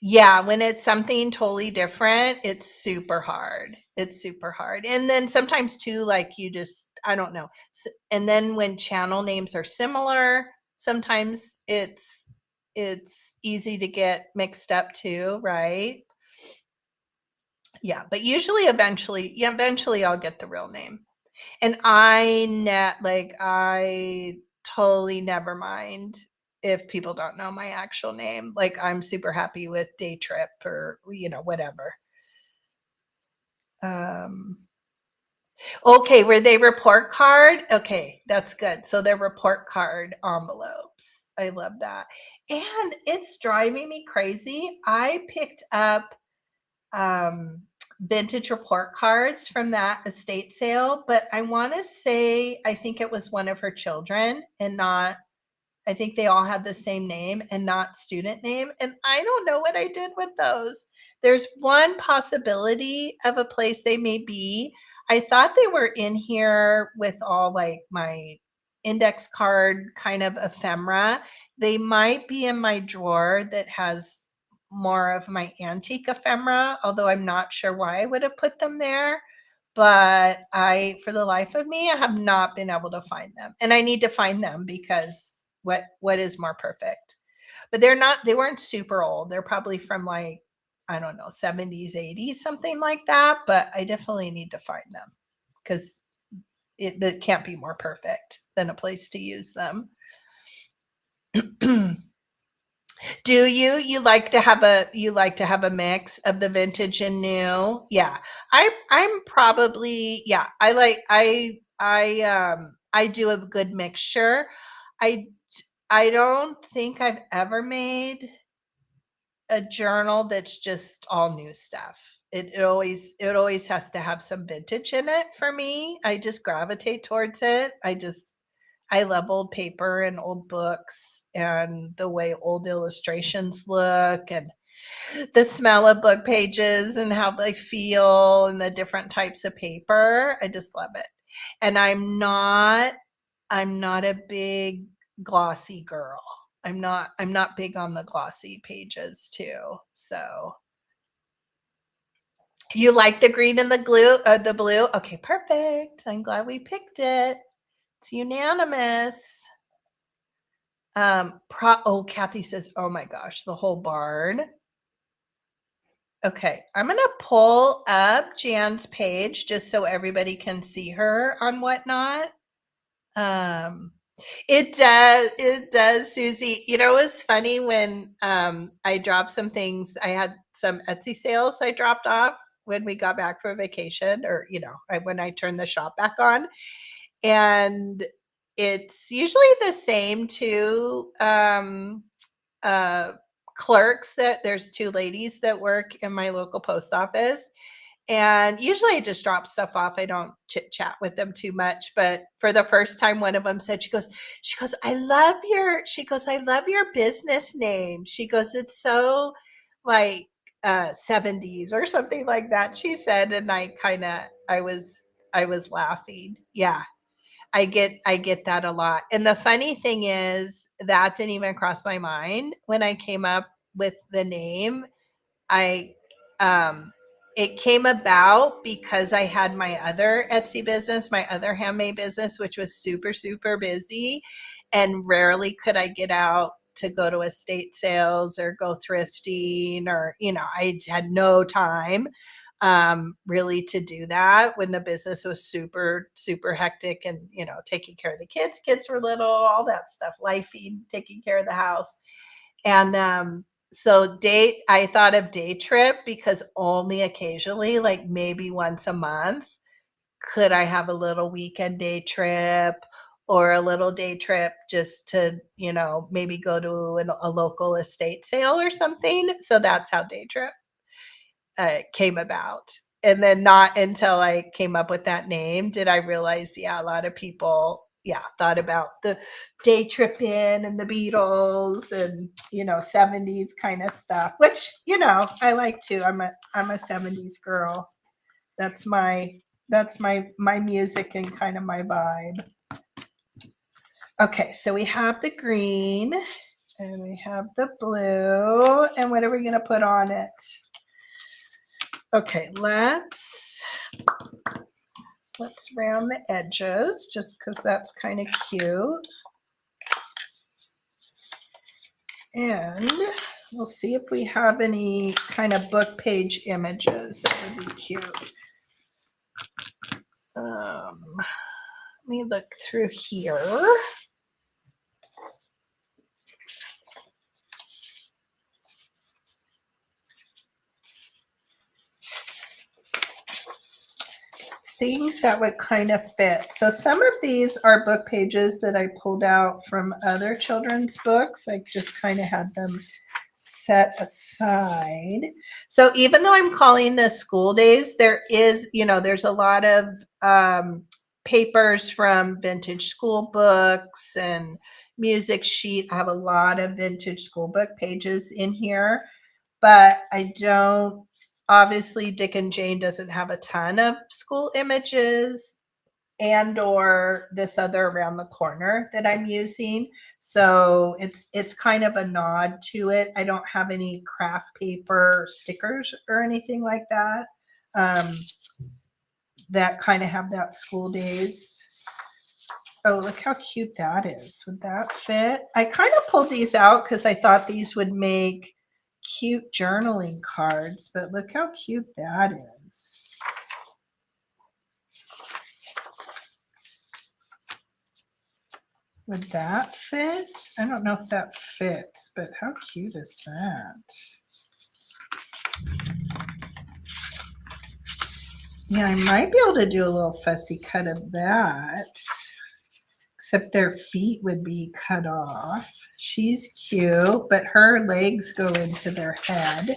Yeah, when it's something totally different, it's super hard. It's super hard. And then sometimes too, like you just, I don't know. And then when channel names are similar, sometimes it's easy to get mixed up too, right? Yeah, but usually eventually I'll get the real name. And I totally never mind if people don't know my actual name. Like I'm super happy with Day Trip or whatever. Okay, were they report card? Okay, that's good. So they're report card envelopes. I love that. And it's driving me crazy. I picked up vintage report cards from that estate sale, but I want to say I think it was one of her children and not, I think they all had the same name and not student name. And I don't know what I did with those. There's one possibility of a place they may be. I thought they were in here with all like my index card kind of ephemera. They might be in my drawer that has more of my antique ephemera, although I'm not sure why I would have put them there. But for the life of me, I have not been able to find them. And I need to find them because what is more perfect? But they weren't super old. They're probably from like, I don't know, 70s, 80s, something like that. But I definitely need to find them because it can't be more perfect than a place to use them. Do you like to have a mix of the vintage and new? Yeah. I'm probably, yeah, I do a good mixture. I I don't think I've ever made a journal that's just all new stuff. It always has to have some vintage in it for me. I just gravitate towards it. I love old paper and old books and the way old illustrations look and the smell of book pages and how they feel and the different types of paper. I just love it. And I'm not a big glossy girl. I'm not big on the glossy pages too. So you like the green and the blue? Okay, perfect. I'm glad we picked it. It's unanimous. Oh, Kathy says, oh my gosh, the whole barn. Okay, I'm gonna pull up Jan's page just so everybody can see her on Whatnot. It does, Susie. You know, it was funny when I dropped some things. I had some Etsy sales I dropped off when we got back from vacation, or when I turned the shop back on, and it's usually the same two clerks. That there's two ladies that work in my local post office, and usually I just drop stuff off. I don't chit chat with them too much. But for the first time, one of them said, she goes, I love your business name. She goes, it's so like 70s or something like that. She said, and I was laughing. Yeah, I get that a lot. And the funny thing is that didn't even cross my mind when I came up with the name. I it came about because I had my other Etsy business, my other handmade business, which was super, super busy. And rarely could I get out to go to estate sales or go thrifting, or, I had no time really to do that when the business was super, super hectic, and, taking care of the kids were little, all that stuff, lifing, taking care of the house. And so I thought of day trip because only occasionally, like maybe once a month, could I have a little weekend day trip or a little day trip just to, maybe go to a local estate sale or something. So that's how day trip came about. And then not until I came up with that name did I realize, a lot of people, thought about the day trip in and the Beatles and, 70s kind of stuff, which, I like too. I'm a 70s girl. That's my music and kind of my vibe. Okay, so we have the green and we have the blue, and what are we going to put on it? Okay, let's round the edges just because that's kind of cute. And we'll see if we have any kind of book page images that would be cute. Let me look through here. Things that would kind of fit. So some of these are book pages that I pulled out from other children's books. I just kind of had them set aside. So even though I'm calling this school days, there is, there's a lot of papers from vintage school books and music sheet. I have a lot of vintage school book pages in here, but I don't, obviously Dick and Jane doesn't have a ton of school images, and or this other around the corner that I'm using. So it's kind of a nod to it. I don't have any craft paper stickers or anything like that that kind of have that school days. Oh, look how cute that is. Would that fit? I kind of pulled these out because I thought these would make cute journaling cards, but look how cute that is. Would that fit? I don't know if that fits, but how cute is that? Yeah, I might be able to do a little fussy cut of that, except their feet would be cut off. She's cute, but her legs go into their head.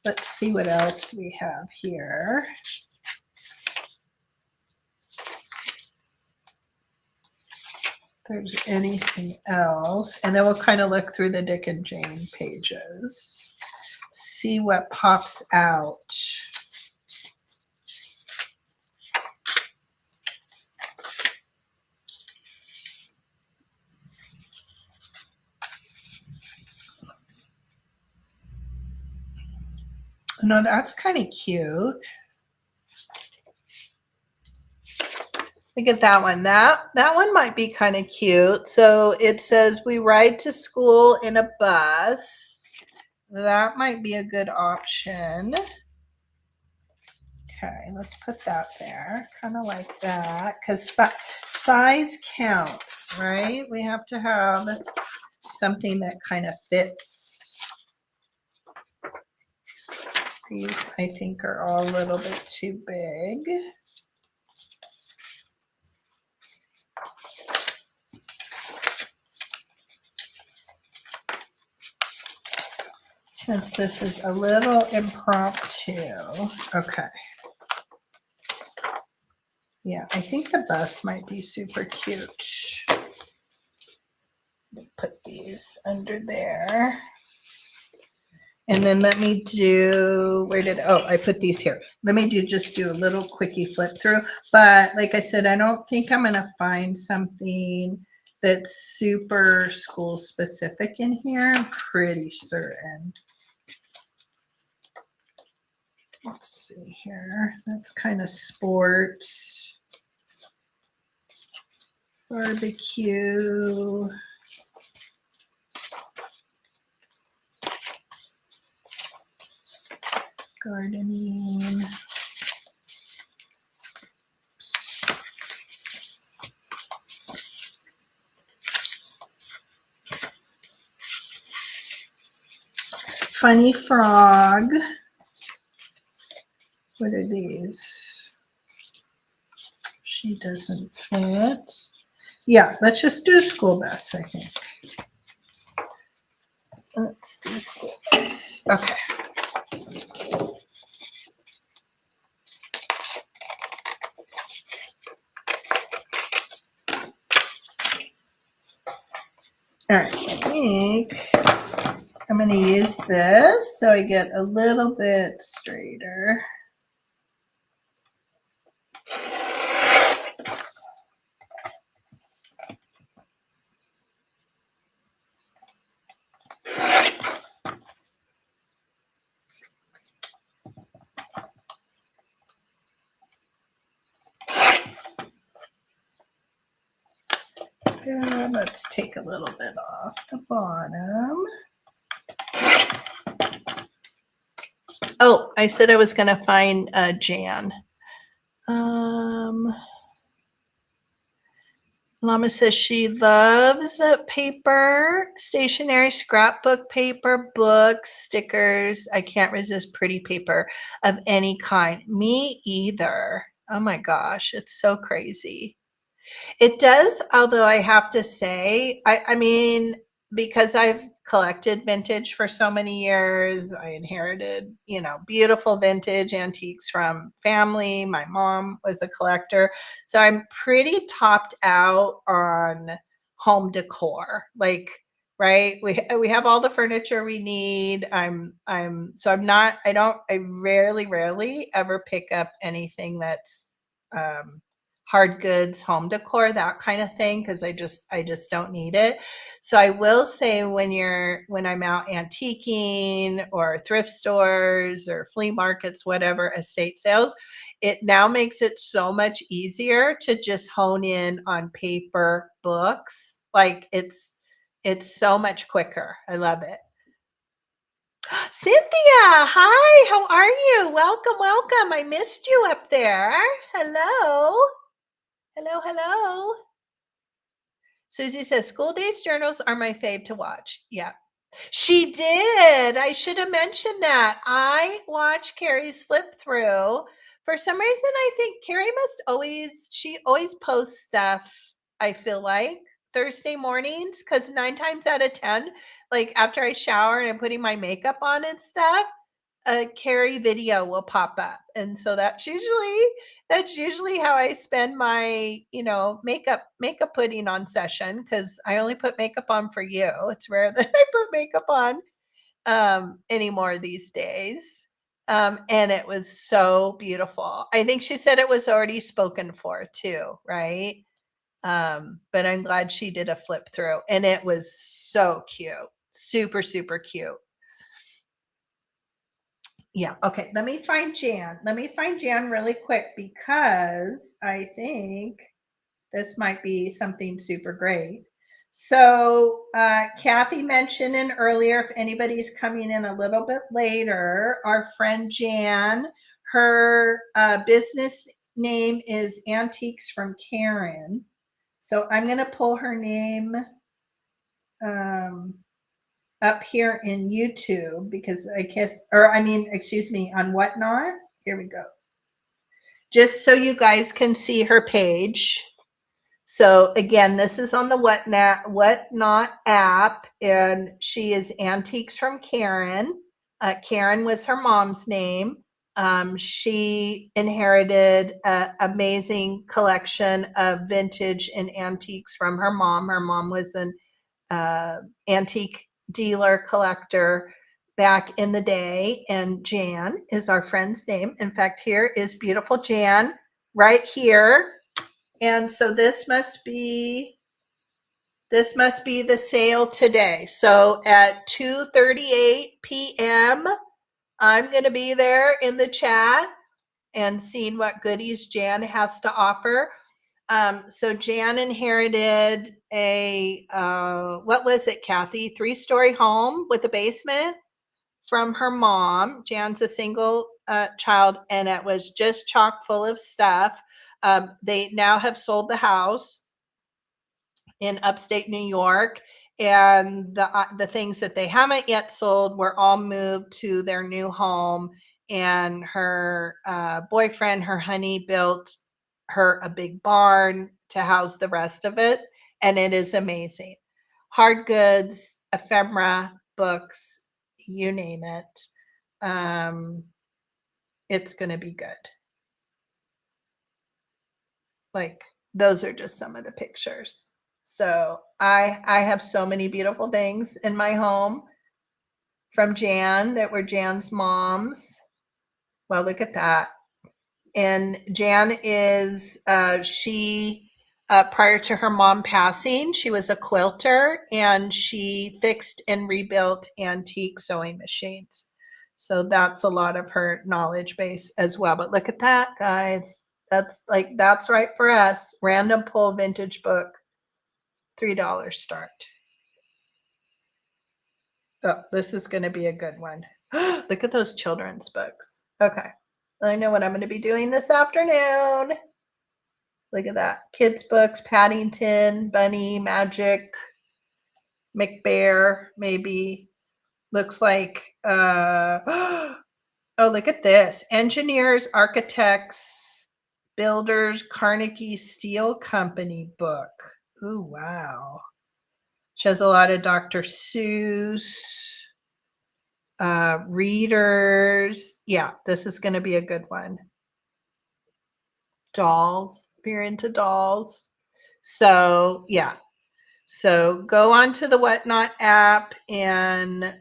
Let's see what else we have here. If there's anything else, and then we'll kind of look through the Dick and Jane pages, see what pops out. No, that's kind of cute. Look at that one. That one might be kind of cute. So it says we ride to school in a bus. That might be a good option. Okay, let's put that there. Kind of like that, because size counts, right? We have to have something that kind of fits. These, I think, are all a little bit too big. Since this is a little impromptu. Okay. Yeah, I think the bus might be super cute. Put these under there. And then let me do, I put these here. Let me just do a little quickie flip through. But like I said, I don't think I'm going to find something that's super school specific in here. I'm pretty certain. Let's see here. That's kind of sports. Barbecue. Gardening. Funny frog. What are these? She doesn't fit. Yeah, let's just do school bus, I think. Let's do school bus. Okay. All right, I think I'm going to use this so I get a little bit straighter. And let's take a little bit off the bottom. Oh, I said I was going to find Jan. Mama says she loves paper, stationery, scrapbook paper, books, stickers. I can't resist pretty paper of any kind. Me either. Oh my gosh, it's so crazy. It does, although I have to say, I mean, because I've collected vintage for so many years, I inherited, beautiful vintage antiques from family. My mom was a collector. So I'm pretty topped out on home decor. Like, right? We have all the furniture we need. I rarely ever pick up anything that's hard goods, home decor, that kind of thing, because I just don't need it. So I will say when I'm out antiquing or thrift stores or flea markets, whatever, estate sales, it now makes it so much easier to just hone in on paper books. Like it's so much quicker. I love it. Cynthia, hi, how are you? Welcome. I missed you up there. Hello. Hello. Susie says, school days journals are my fave to watch. Yeah. She did. I should have mentioned that. I watched Carrie's flip through. For some reason, I think Carrie she always posts stuff, I feel like, Thursday mornings, because 9 times out of 10, like after I shower and I'm putting my makeup on and stuff, a Carrie video will pop up. And so that's usually how I spend my, makeup putting on session, because I only put makeup on for you. It's rare that I put makeup on anymore these days. And it was so beautiful. I think she said it was already spoken for too, right? But I'm glad she did a flip through, and it was so cute. Super, super cute. Yeah. Okay. Let me find Jan. Let me find Jan really quick because I think this might be something super great. So Kathy mentioned in earlier, if anybody's coming in a little bit later, our friend Jan, her business name is Antiques from Karen. So I'm going to pull her name up here in YouTube because I guess, or I mean, excuse me, on Whatnot. Here we go. Just so you guys can see her page. So again, this is on the Whatnot app, and she is Antiques from Karen. Karen was her mom's name. She inherited an amazing collection of vintage and antiques from her mom. Her mom was an antique dealer collector back in the day, and Jan is our friend's name. In fact, here is beautiful Jan right here. And so this must be the sale today. So at 2:38 p.m. I'm going to be there in the chat and seeing what goodies Jan has to offer. So Jan inherited a what was it, Kathy? 3-story home with a basement from her mom. Jan's a single child, and it was just chock full of stuff. They now have sold the house in upstate New York, and the things that they haven't yet sold were all moved to their new home. And her boyfriend, her honey, built her a big barn to house the rest of it, and it is amazing. Hard goods, ephemera, books, you name it. It's going to be good. Like, those are just some of the pictures. So I have so many beautiful things in my home from Jan that were Jan's mom's. Well, look at that. And Jan is she prior to her mom passing, she was a quilter, and she fixed and rebuilt antique sewing machines. So that's a lot of her knowledge base as well. But look at that, guys. That's right for us. Random pull vintage book, $3 start. Oh, this is going to be a good one. Look at those children's books. Okay. I know what I'm going to be doing this afternoon. Look at that. Kids books, Paddington, Bunny, Magic, McBear, maybe. Looks like, oh, look at this. Engineers, Architects, Builders, Carnegie Steel Company book. Ooh, wow. She has a lot of Dr. Seuss, readers. Yeah, this is going to be a good one. Dolls, if you're into dolls. So, yeah. So go on to the Whatnot app, and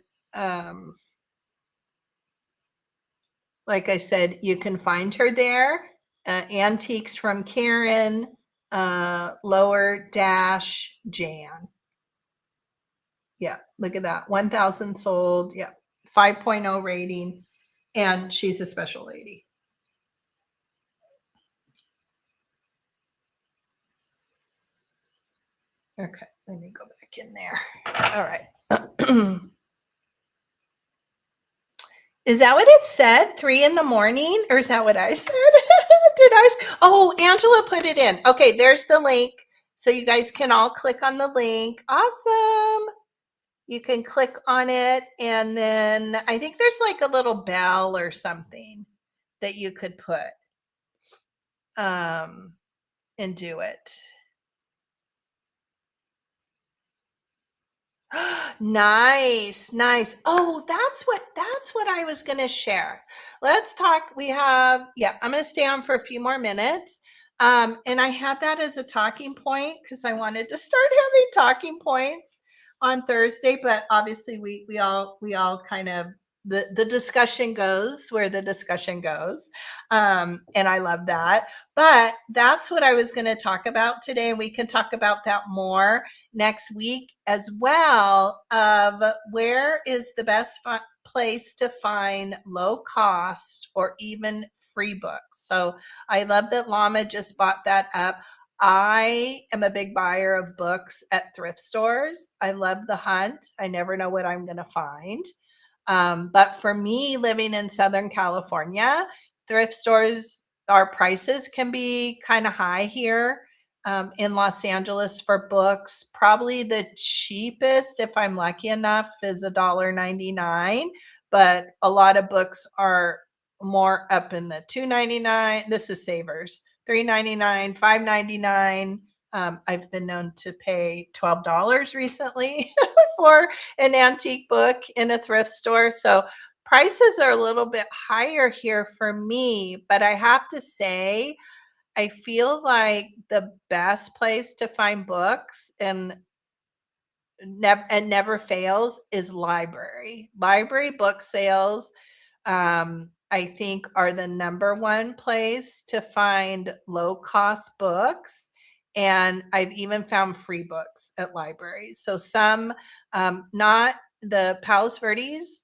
like I said, you can find her there. Antiques from Karen, lower dash Jan. Yeah, look at that. 1,000 sold. Yeah, 5.0 rating. And she's a special lady. Okay, let me go back in there. All right. Is that what it said? 3 in the morning? Or is that what I said? Did I? Oh, Angela put it in. Okay, there's the link. So you guys can all click on the link. Awesome. You can click on it, and then I think there's like a little bell or something that you could put and do it. Nice, nice. Oh, that's what I was going to share. Let's talk. I'm going to stay on for a few more minutes. And I had that as a talking point because I wanted to start having talking points on Thursday, but obviously we all kind of the discussion goes where the discussion goes. And I love that. But that's what I was going to talk about today. We can talk about that more next week as well, of where is the best place to find low cost or even free books. So I love that Llama just bought that up. I am a big buyer of books at thrift stores. I love the hunt. I never know what I'm going to find. But for me, living in Southern California, thrift stores, our prices can be kind of high here in Los Angeles for books. Probably the cheapest, if I'm lucky enough, is $1.99. But a lot of books are more up in the $2.99. This is Savers, $3.99, $5.99. I've been known to pay $12 recently for an antique book in a thrift store. So prices are a little bit higher here for me, but I have to say, I feel like the best place to find books and never fails is library. Library book sales, I think, are the number one place to find low cost books. And I've even found free books at libraries. So some, not the Palos Verdes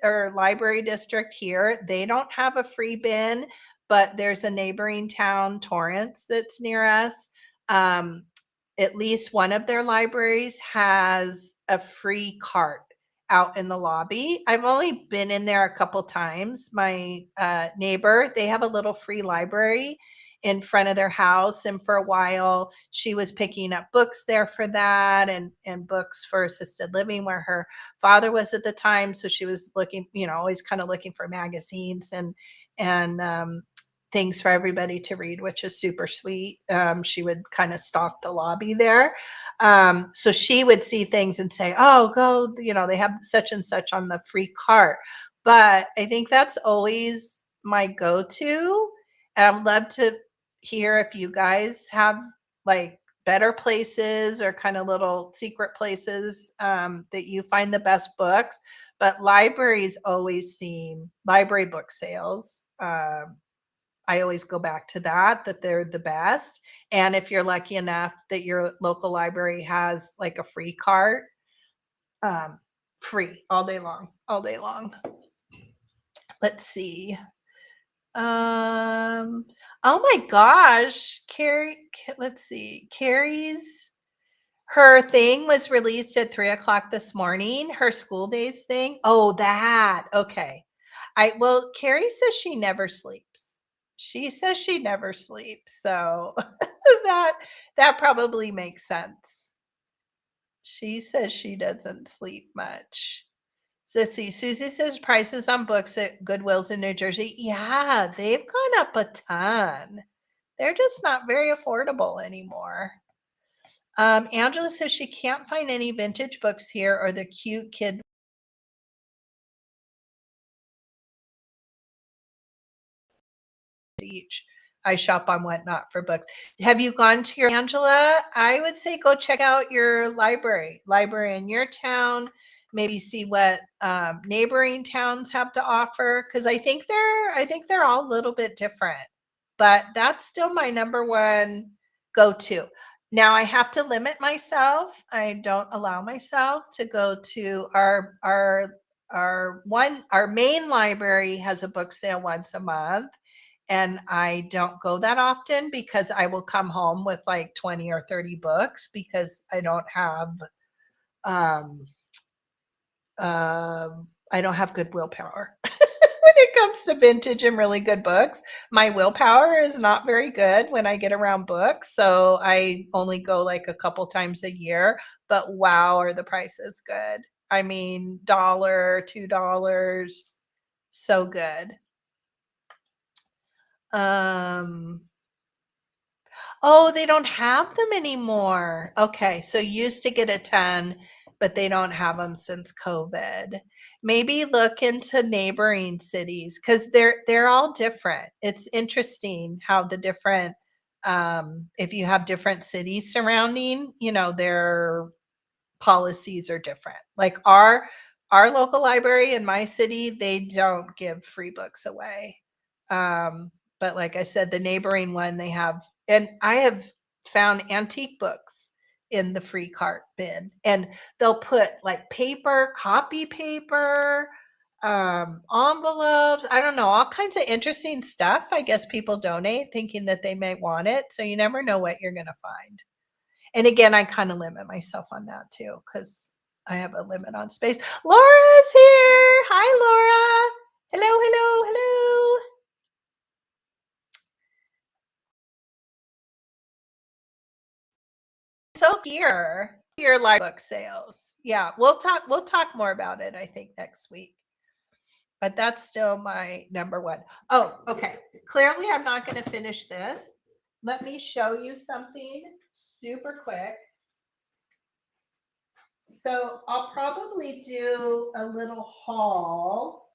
or library district here, they don't have a free bin, but there's a neighboring town, Torrance, that's near us. Um, at least one of their libraries has a free cart out in the lobby. I've only been in there a couple times. My neighbor, they have a little free library in front of their house, and for a while she was picking up books there for that, and books for assisted living where her father was at the time. So she was looking, always kind of looking for magazines and things for everybody to read, which is super sweet. She would kind of stalk the lobby there. So she would see things and say, oh, go, they have such and such on the free cart. But I think that's always my go-to. And I'd love to hear if you guys have like better places or kind of little secret places that you find the best books. But libraries always seem, library book sales, I always go back to that they're the best. And if you're lucky enough that your local library has like a free cart, free all day long, all day long. Let's see. Oh my gosh, let's see. Carrie's her thing was released at 3 o'clock this morning, her school days thing. Oh, that. Okay. Well, Carrie says she never sleeps. She says she never sleeps. So that probably makes sense. She says she doesn't sleep much. So let's see. Susie says prices on books at Goodwill's in New Jersey. Yeah, they've gone up a ton. They're just not very affordable anymore. Angela says she can't find any vintage books here or the cute kid each. I shop on Whatnot for books. Have you gone to your Angela? I would say go check out your library in your town. Maybe see what neighboring towns have to offer because I think they're all a little bit different. But that's still my number one go-to. Now I have to limit myself. I don't allow myself to go to our main library has a book sale once a month, and I don't go that often because I will come home with like 20 or 30 books because um, I don't have good willpower. When it comes to vintage and really good books, my willpower is not very good when I get around books. So I only go like a couple times a year, but wow, are the prices good. I mean, dollar, $2, so good. Um, Oh, they don't have them anymore. Okay, so you used to get a 10, but they don't have them since COVID. Maybe look into neighboring cities because they're all different. It's interesting how the different if you have different cities surrounding, their policies are different. Like our local library in my city, they don't give free books away. But like I said, the neighboring one they have, and I have found antique books in the free cart bin, and they'll put like paper, copy paper, envelopes. I don't know, all kinds of interesting stuff. I guess people donate thinking that they may want it. So you never know what you're going to find. And again, I kind of limit myself on that too because I have a limit on space. Laura's here. Hi, Laura. Hello, hello, hello. So here live book sales. Yeah, we'll talk more about it, I think, next week. But that's still my number one. Oh, okay. Clearly I'm not going to finish this. Let me show you something super quick. So I'll probably do a little haul.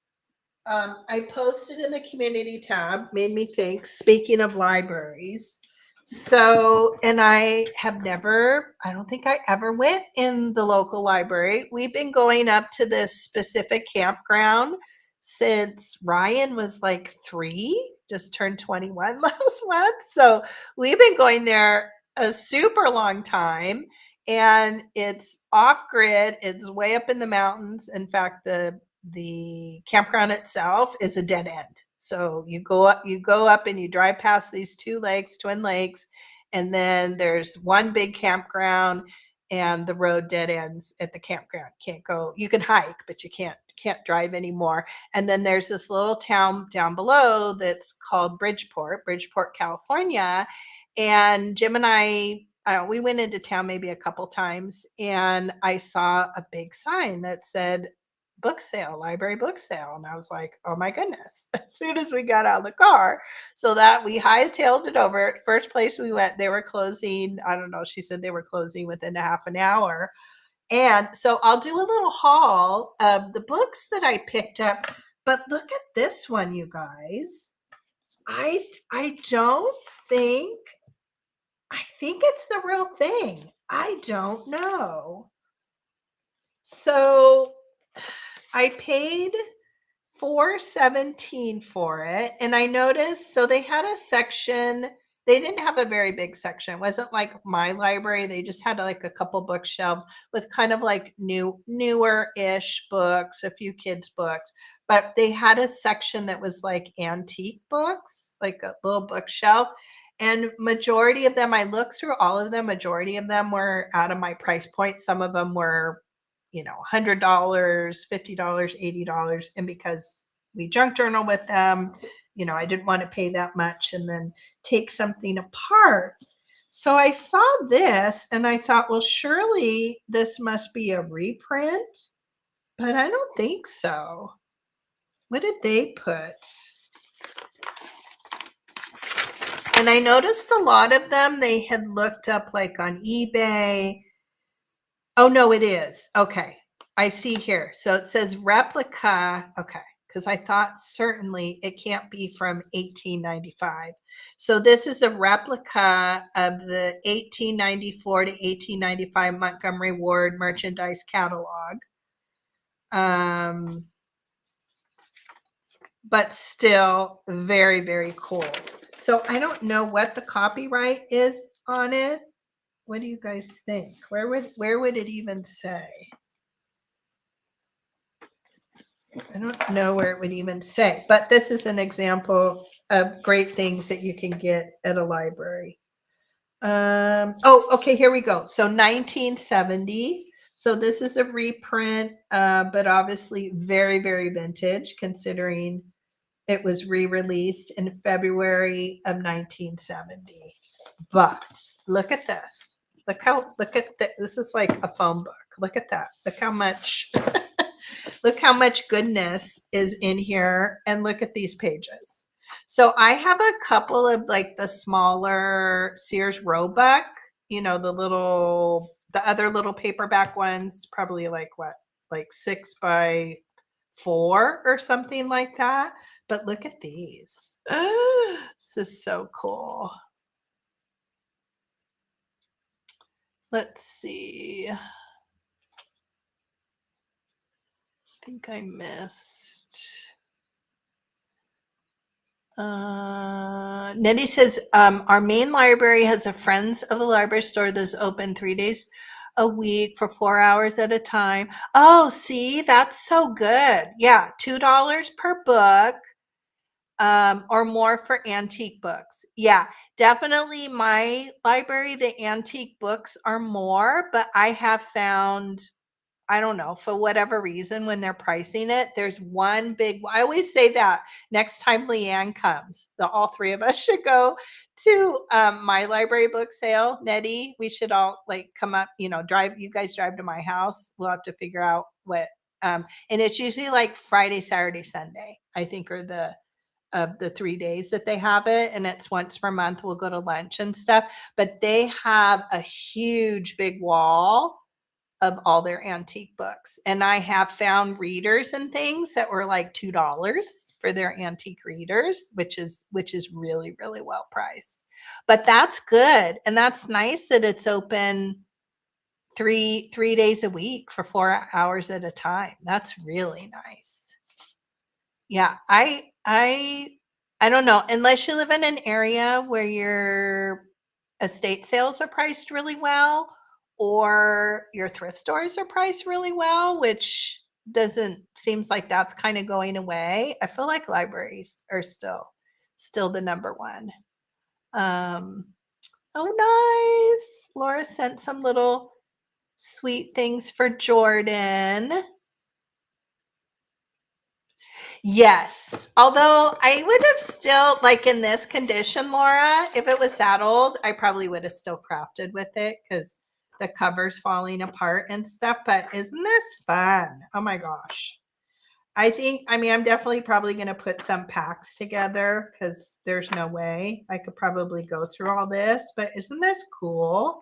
I posted in the community tab, made me think, speaking of libraries. So, and I don't think I ever went in the local library. We've been going up to this specific campground since Ryan was like 3, just turned 21 last month. So we've been going there a super long time, and it's off grid. It's way up in the mountains. In fact, the campground itself is a dead end. So you go up and you drive past these twin lakes, and then there's one big campground, and the road dead ends at the campground. Can't go. You can hike, but you can't drive anymore. And then there's this little town down below that's called Bridgeport, California. And Jim and we went into town maybe a couple times, and I saw a big sign that said book sale, library book sale. And I was like, oh my goodness, as soon as we got out of the car. So that we hightailed it over. First place we went, they were closing. I don't know. She said they were closing within a half an hour. And so I'll do a little haul of the books that I picked up. But look at this one, you guys. I don't think, I think it's the real thing. I don't know. So I paid $4.17 for it, and I noticed, so they had a section. They didn't have a very big section. It wasn't like my library. They just had like a couple bookshelves with kind of like newer-ish books, a few kids' books. But they had a section that was like antique books, like a little bookshelf. And majority of them, I looked through all of them. Majority of them were out of my price point. Some of them were $100, $50, $80. And because we junk journal with them, I didn't want to pay that much and then take something apart. So I saw this and I thought, well, surely this must be a reprint, but I don't think so. What did they put? And I noticed a lot of them, they had looked up like on eBay. Oh, no, it is. Okay. I see here. So it says replica. Okay. Because I thought certainly it can't be from 1895. So this is a replica of the 1894 to 1895 Montgomery Ward merchandise catalog. But still very, very cool. So I don't know what the copyright is on it. What do you guys think? Where would it even say? I don't know where it would even say, but this is an example of great things that you can get at a library. Oh, okay, here we go. So 1970. So this is a reprint, but obviously very, very vintage, considering it was re-released in February of 1970. But look at this. Look at this is like a phone book. Look at that. Look how much look how much goodness is in here, and look at these pages. So I have a couple of like the smaller Sears Roebuck, the other little paperback ones, probably like 6x4 or something like that. But look at these. This is so cool. Let's see. I think I missed. Nettie says, our main library has a Friends of the Library store that's open 3 days a week for 4 hours at a time. Oh, see, that's so good. Yeah, $2 per book, or more for antique books. Yeah, definitely my library, the antique books are more, but I have found, I don't know, for whatever reason, when they're pricing it, there's one big, I always say that next time Leanne comes, all three of us should go to my library book sale. Nettie, we should all like come up, you guys drive to my house. We'll have to figure out what, and it's usually like Friday, Saturday, Sunday, I think are the of the 3 days that they have it. And it's once per month. We'll go to lunch and stuff, but they have a huge big wall of all their antique books. And I have found readers and things that were like $2 for their antique readers, which is really, really well priced. But that's good. And that's nice that it's open three days a week for 4 hours at a time. That's really nice. Yeah, I don't know, unless you live in an area where your estate sales are priced really well, or your thrift stores are priced really well, which doesn't seems like that's kind of going away. I feel like libraries are still the number one. Um, oh, nice. Laura sent some little sweet things for Jordan. Yes. Although I would have still, like in this condition, Laura, if it was that old, I probably would have still crafted with it because the cover's falling apart and stuff. But isn't this fun? Oh my gosh. I mean, I'm definitely probably going to put some packs together because there's no way I could probably go through all this. But isn't this cool?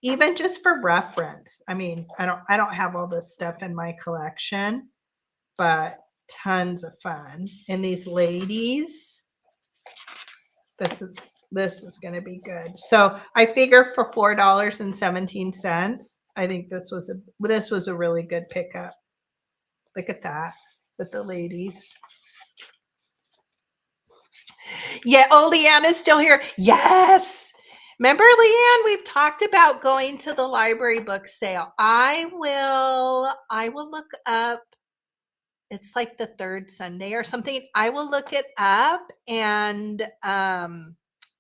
Even just for reference. I mean, I don't have all this stuff in my collection, but tons of fun. And these ladies, this is going to be good. So I figure for $4.17, I think this was a really good pickup. Look at that with the ladies. Yeah. Oh, Leanne is still here. Yes. Remember, Leanne, we've talked about going to the library book sale. I will look up, it's like the third Sunday or something. I will look it up and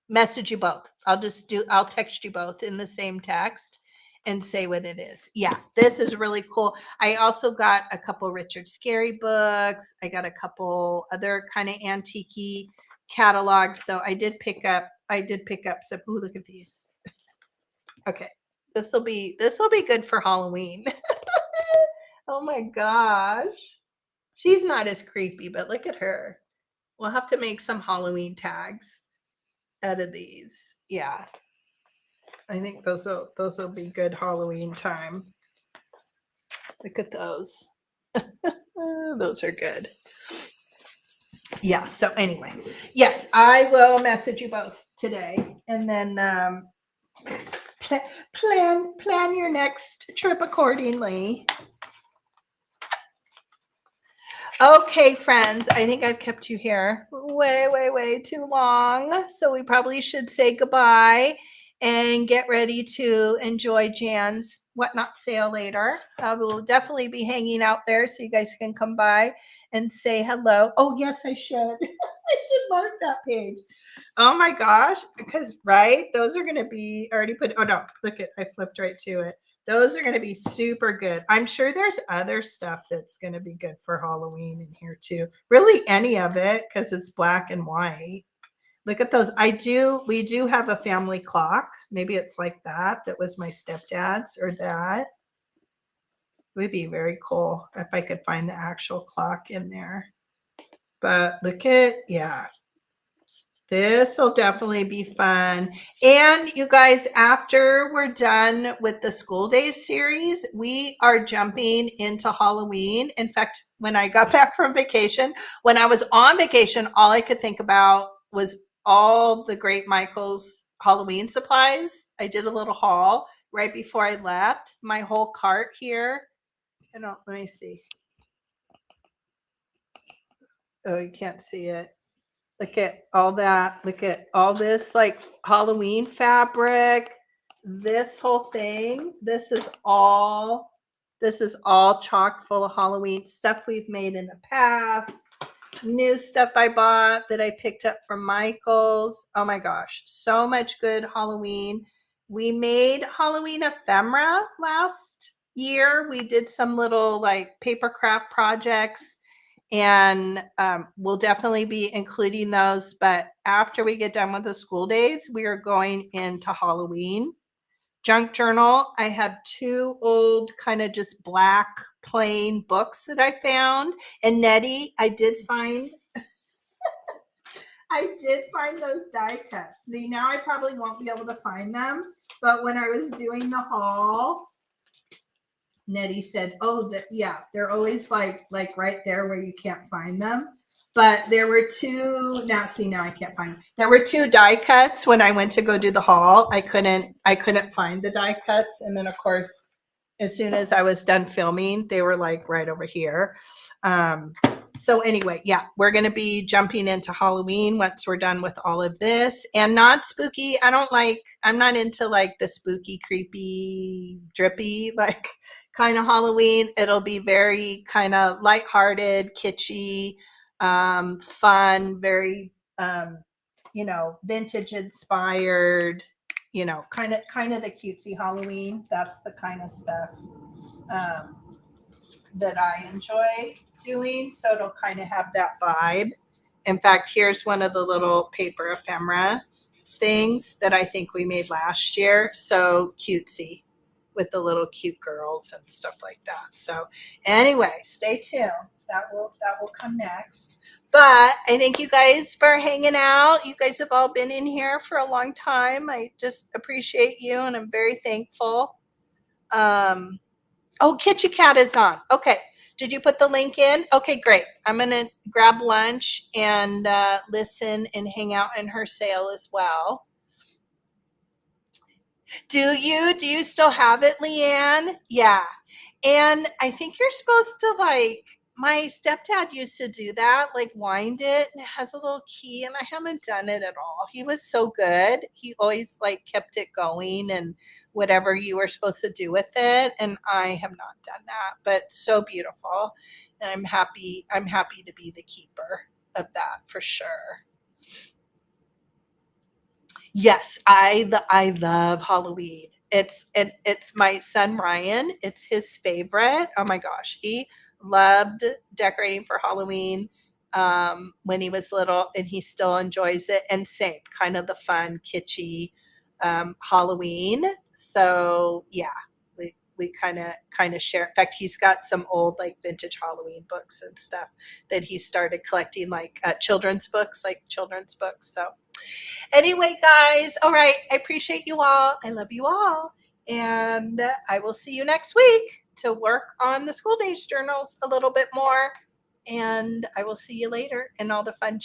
message you both. I'll text you both in the same text and say what it is. Yeah, this is really cool. I also got a couple Richard Scarry books. I got a couple other kind of antique catalogs. So I did pick up some. Ooh, look at these. Okay. This will be good for Halloween. Oh my gosh. She's not as creepy, but look at her. We'll have to make some Halloween tags out of these. Yeah. I think those will be good Halloween time. Look at those. Those are good. Yeah. So anyway, yes, I will message you both today, and then plan your next trip accordingly. Okay, friends, I think I've kept you here way, way, way too long. So we probably should say goodbye and get ready to enjoy Jan's Whatnot sale later. We'll definitely be hanging out there so you guys can come by and say hello. Oh, yes, I should. I should mark that page. Oh my gosh, because, right, those are going to be already put. Oh, no, look it. I flipped right to it. Those are going to be super good. I'm sure there's other stuff that's going to be good for Halloween in here too. Really any of it because it's black and white. Look at those. We do have a family clock. Maybe it's like that. That was my stepdad's or that. It would be very cool if I could find the actual clock in there. But look at, yeah. This will definitely be fun. And you guys, after we're done with the school days series, we are jumping into Halloween. In fact, when I got back from vacation, when I was on vacation, all I could think about was all the Great Michael's Halloween supplies. I did a little haul right before I left. My whole cart here. Let me see. Oh, you can't see it. Look at all that. Look at all this like Halloween fabric. this whole thing, this is all chock full of Halloween stuff we've made in the past, new stuff I bought that I picked up from Michael's. Oh my gosh, so much good Halloween. We made Halloween ephemera last year. We did some little like paper craft projects, and we'll definitely be including those. But after we get done with the school days, we are going into Halloween. Junk journal. I have two old kind of just black plain books that I found. And Nettie, I did find those die cuts. See, now I probably won't be able to find them, but when I was doing the haul, Nettie said, "Oh, yeah, they're always like right there where you can't find them." But there were two. Now, see, now I can't find them. There were two die cuts when I went to go do the haul. I couldn't find the die cuts, and then of course, as soon as I was done filming, they were like right over here. So anyway, yeah, we're going to be jumping into Halloween once we're done with all of this, and not spooky. I'm not into like the spooky, creepy, drippy, like kind of Halloween. It'll be very kind of lighthearted, kitschy, fun, very, vintage inspired, kind of the cutesy Halloween. That's the kind of stuff, um, that I enjoy doing. So it'll kind of have that vibe. In fact, here's one of the little paper ephemera things that I think we made last year. So cutesy with the little cute girls and stuff like that. So anyway, stay tuned. That will come next. But I thank you guys for hanging out. You guys have all been in here for a long time. I just appreciate you, and I'm very thankful. Oh, Kitchen Cat is on. Okay. Did you put the link in? Okay, great. I'm going to grab lunch and listen and hang out in her sale as well. Do you? Do you still have it, Leanne? Yeah. And I think you're supposed to my stepdad used to do that, like wind it, and it has a little key, and I haven't done it at all. He was so good. He always like kept it going and whatever you were supposed to do with it. And I have not done that, but so beautiful. And I'm happy to be the keeper of that for sure. Yes, I love Halloween. It's my son Ryan. It's his favorite. Oh my gosh, he loved decorating for Halloween when he was little, and he still enjoys it. And same, kind of the fun, kitschy Halloween. So yeah, we kind of share. In fact, he's got some old like vintage Halloween books and stuff that he started collecting, like children's books, So anyway, guys, all right. I appreciate you all. I love you all. And I will see you next week to work on the school days journals a little bit more. And I will see you later in all the fun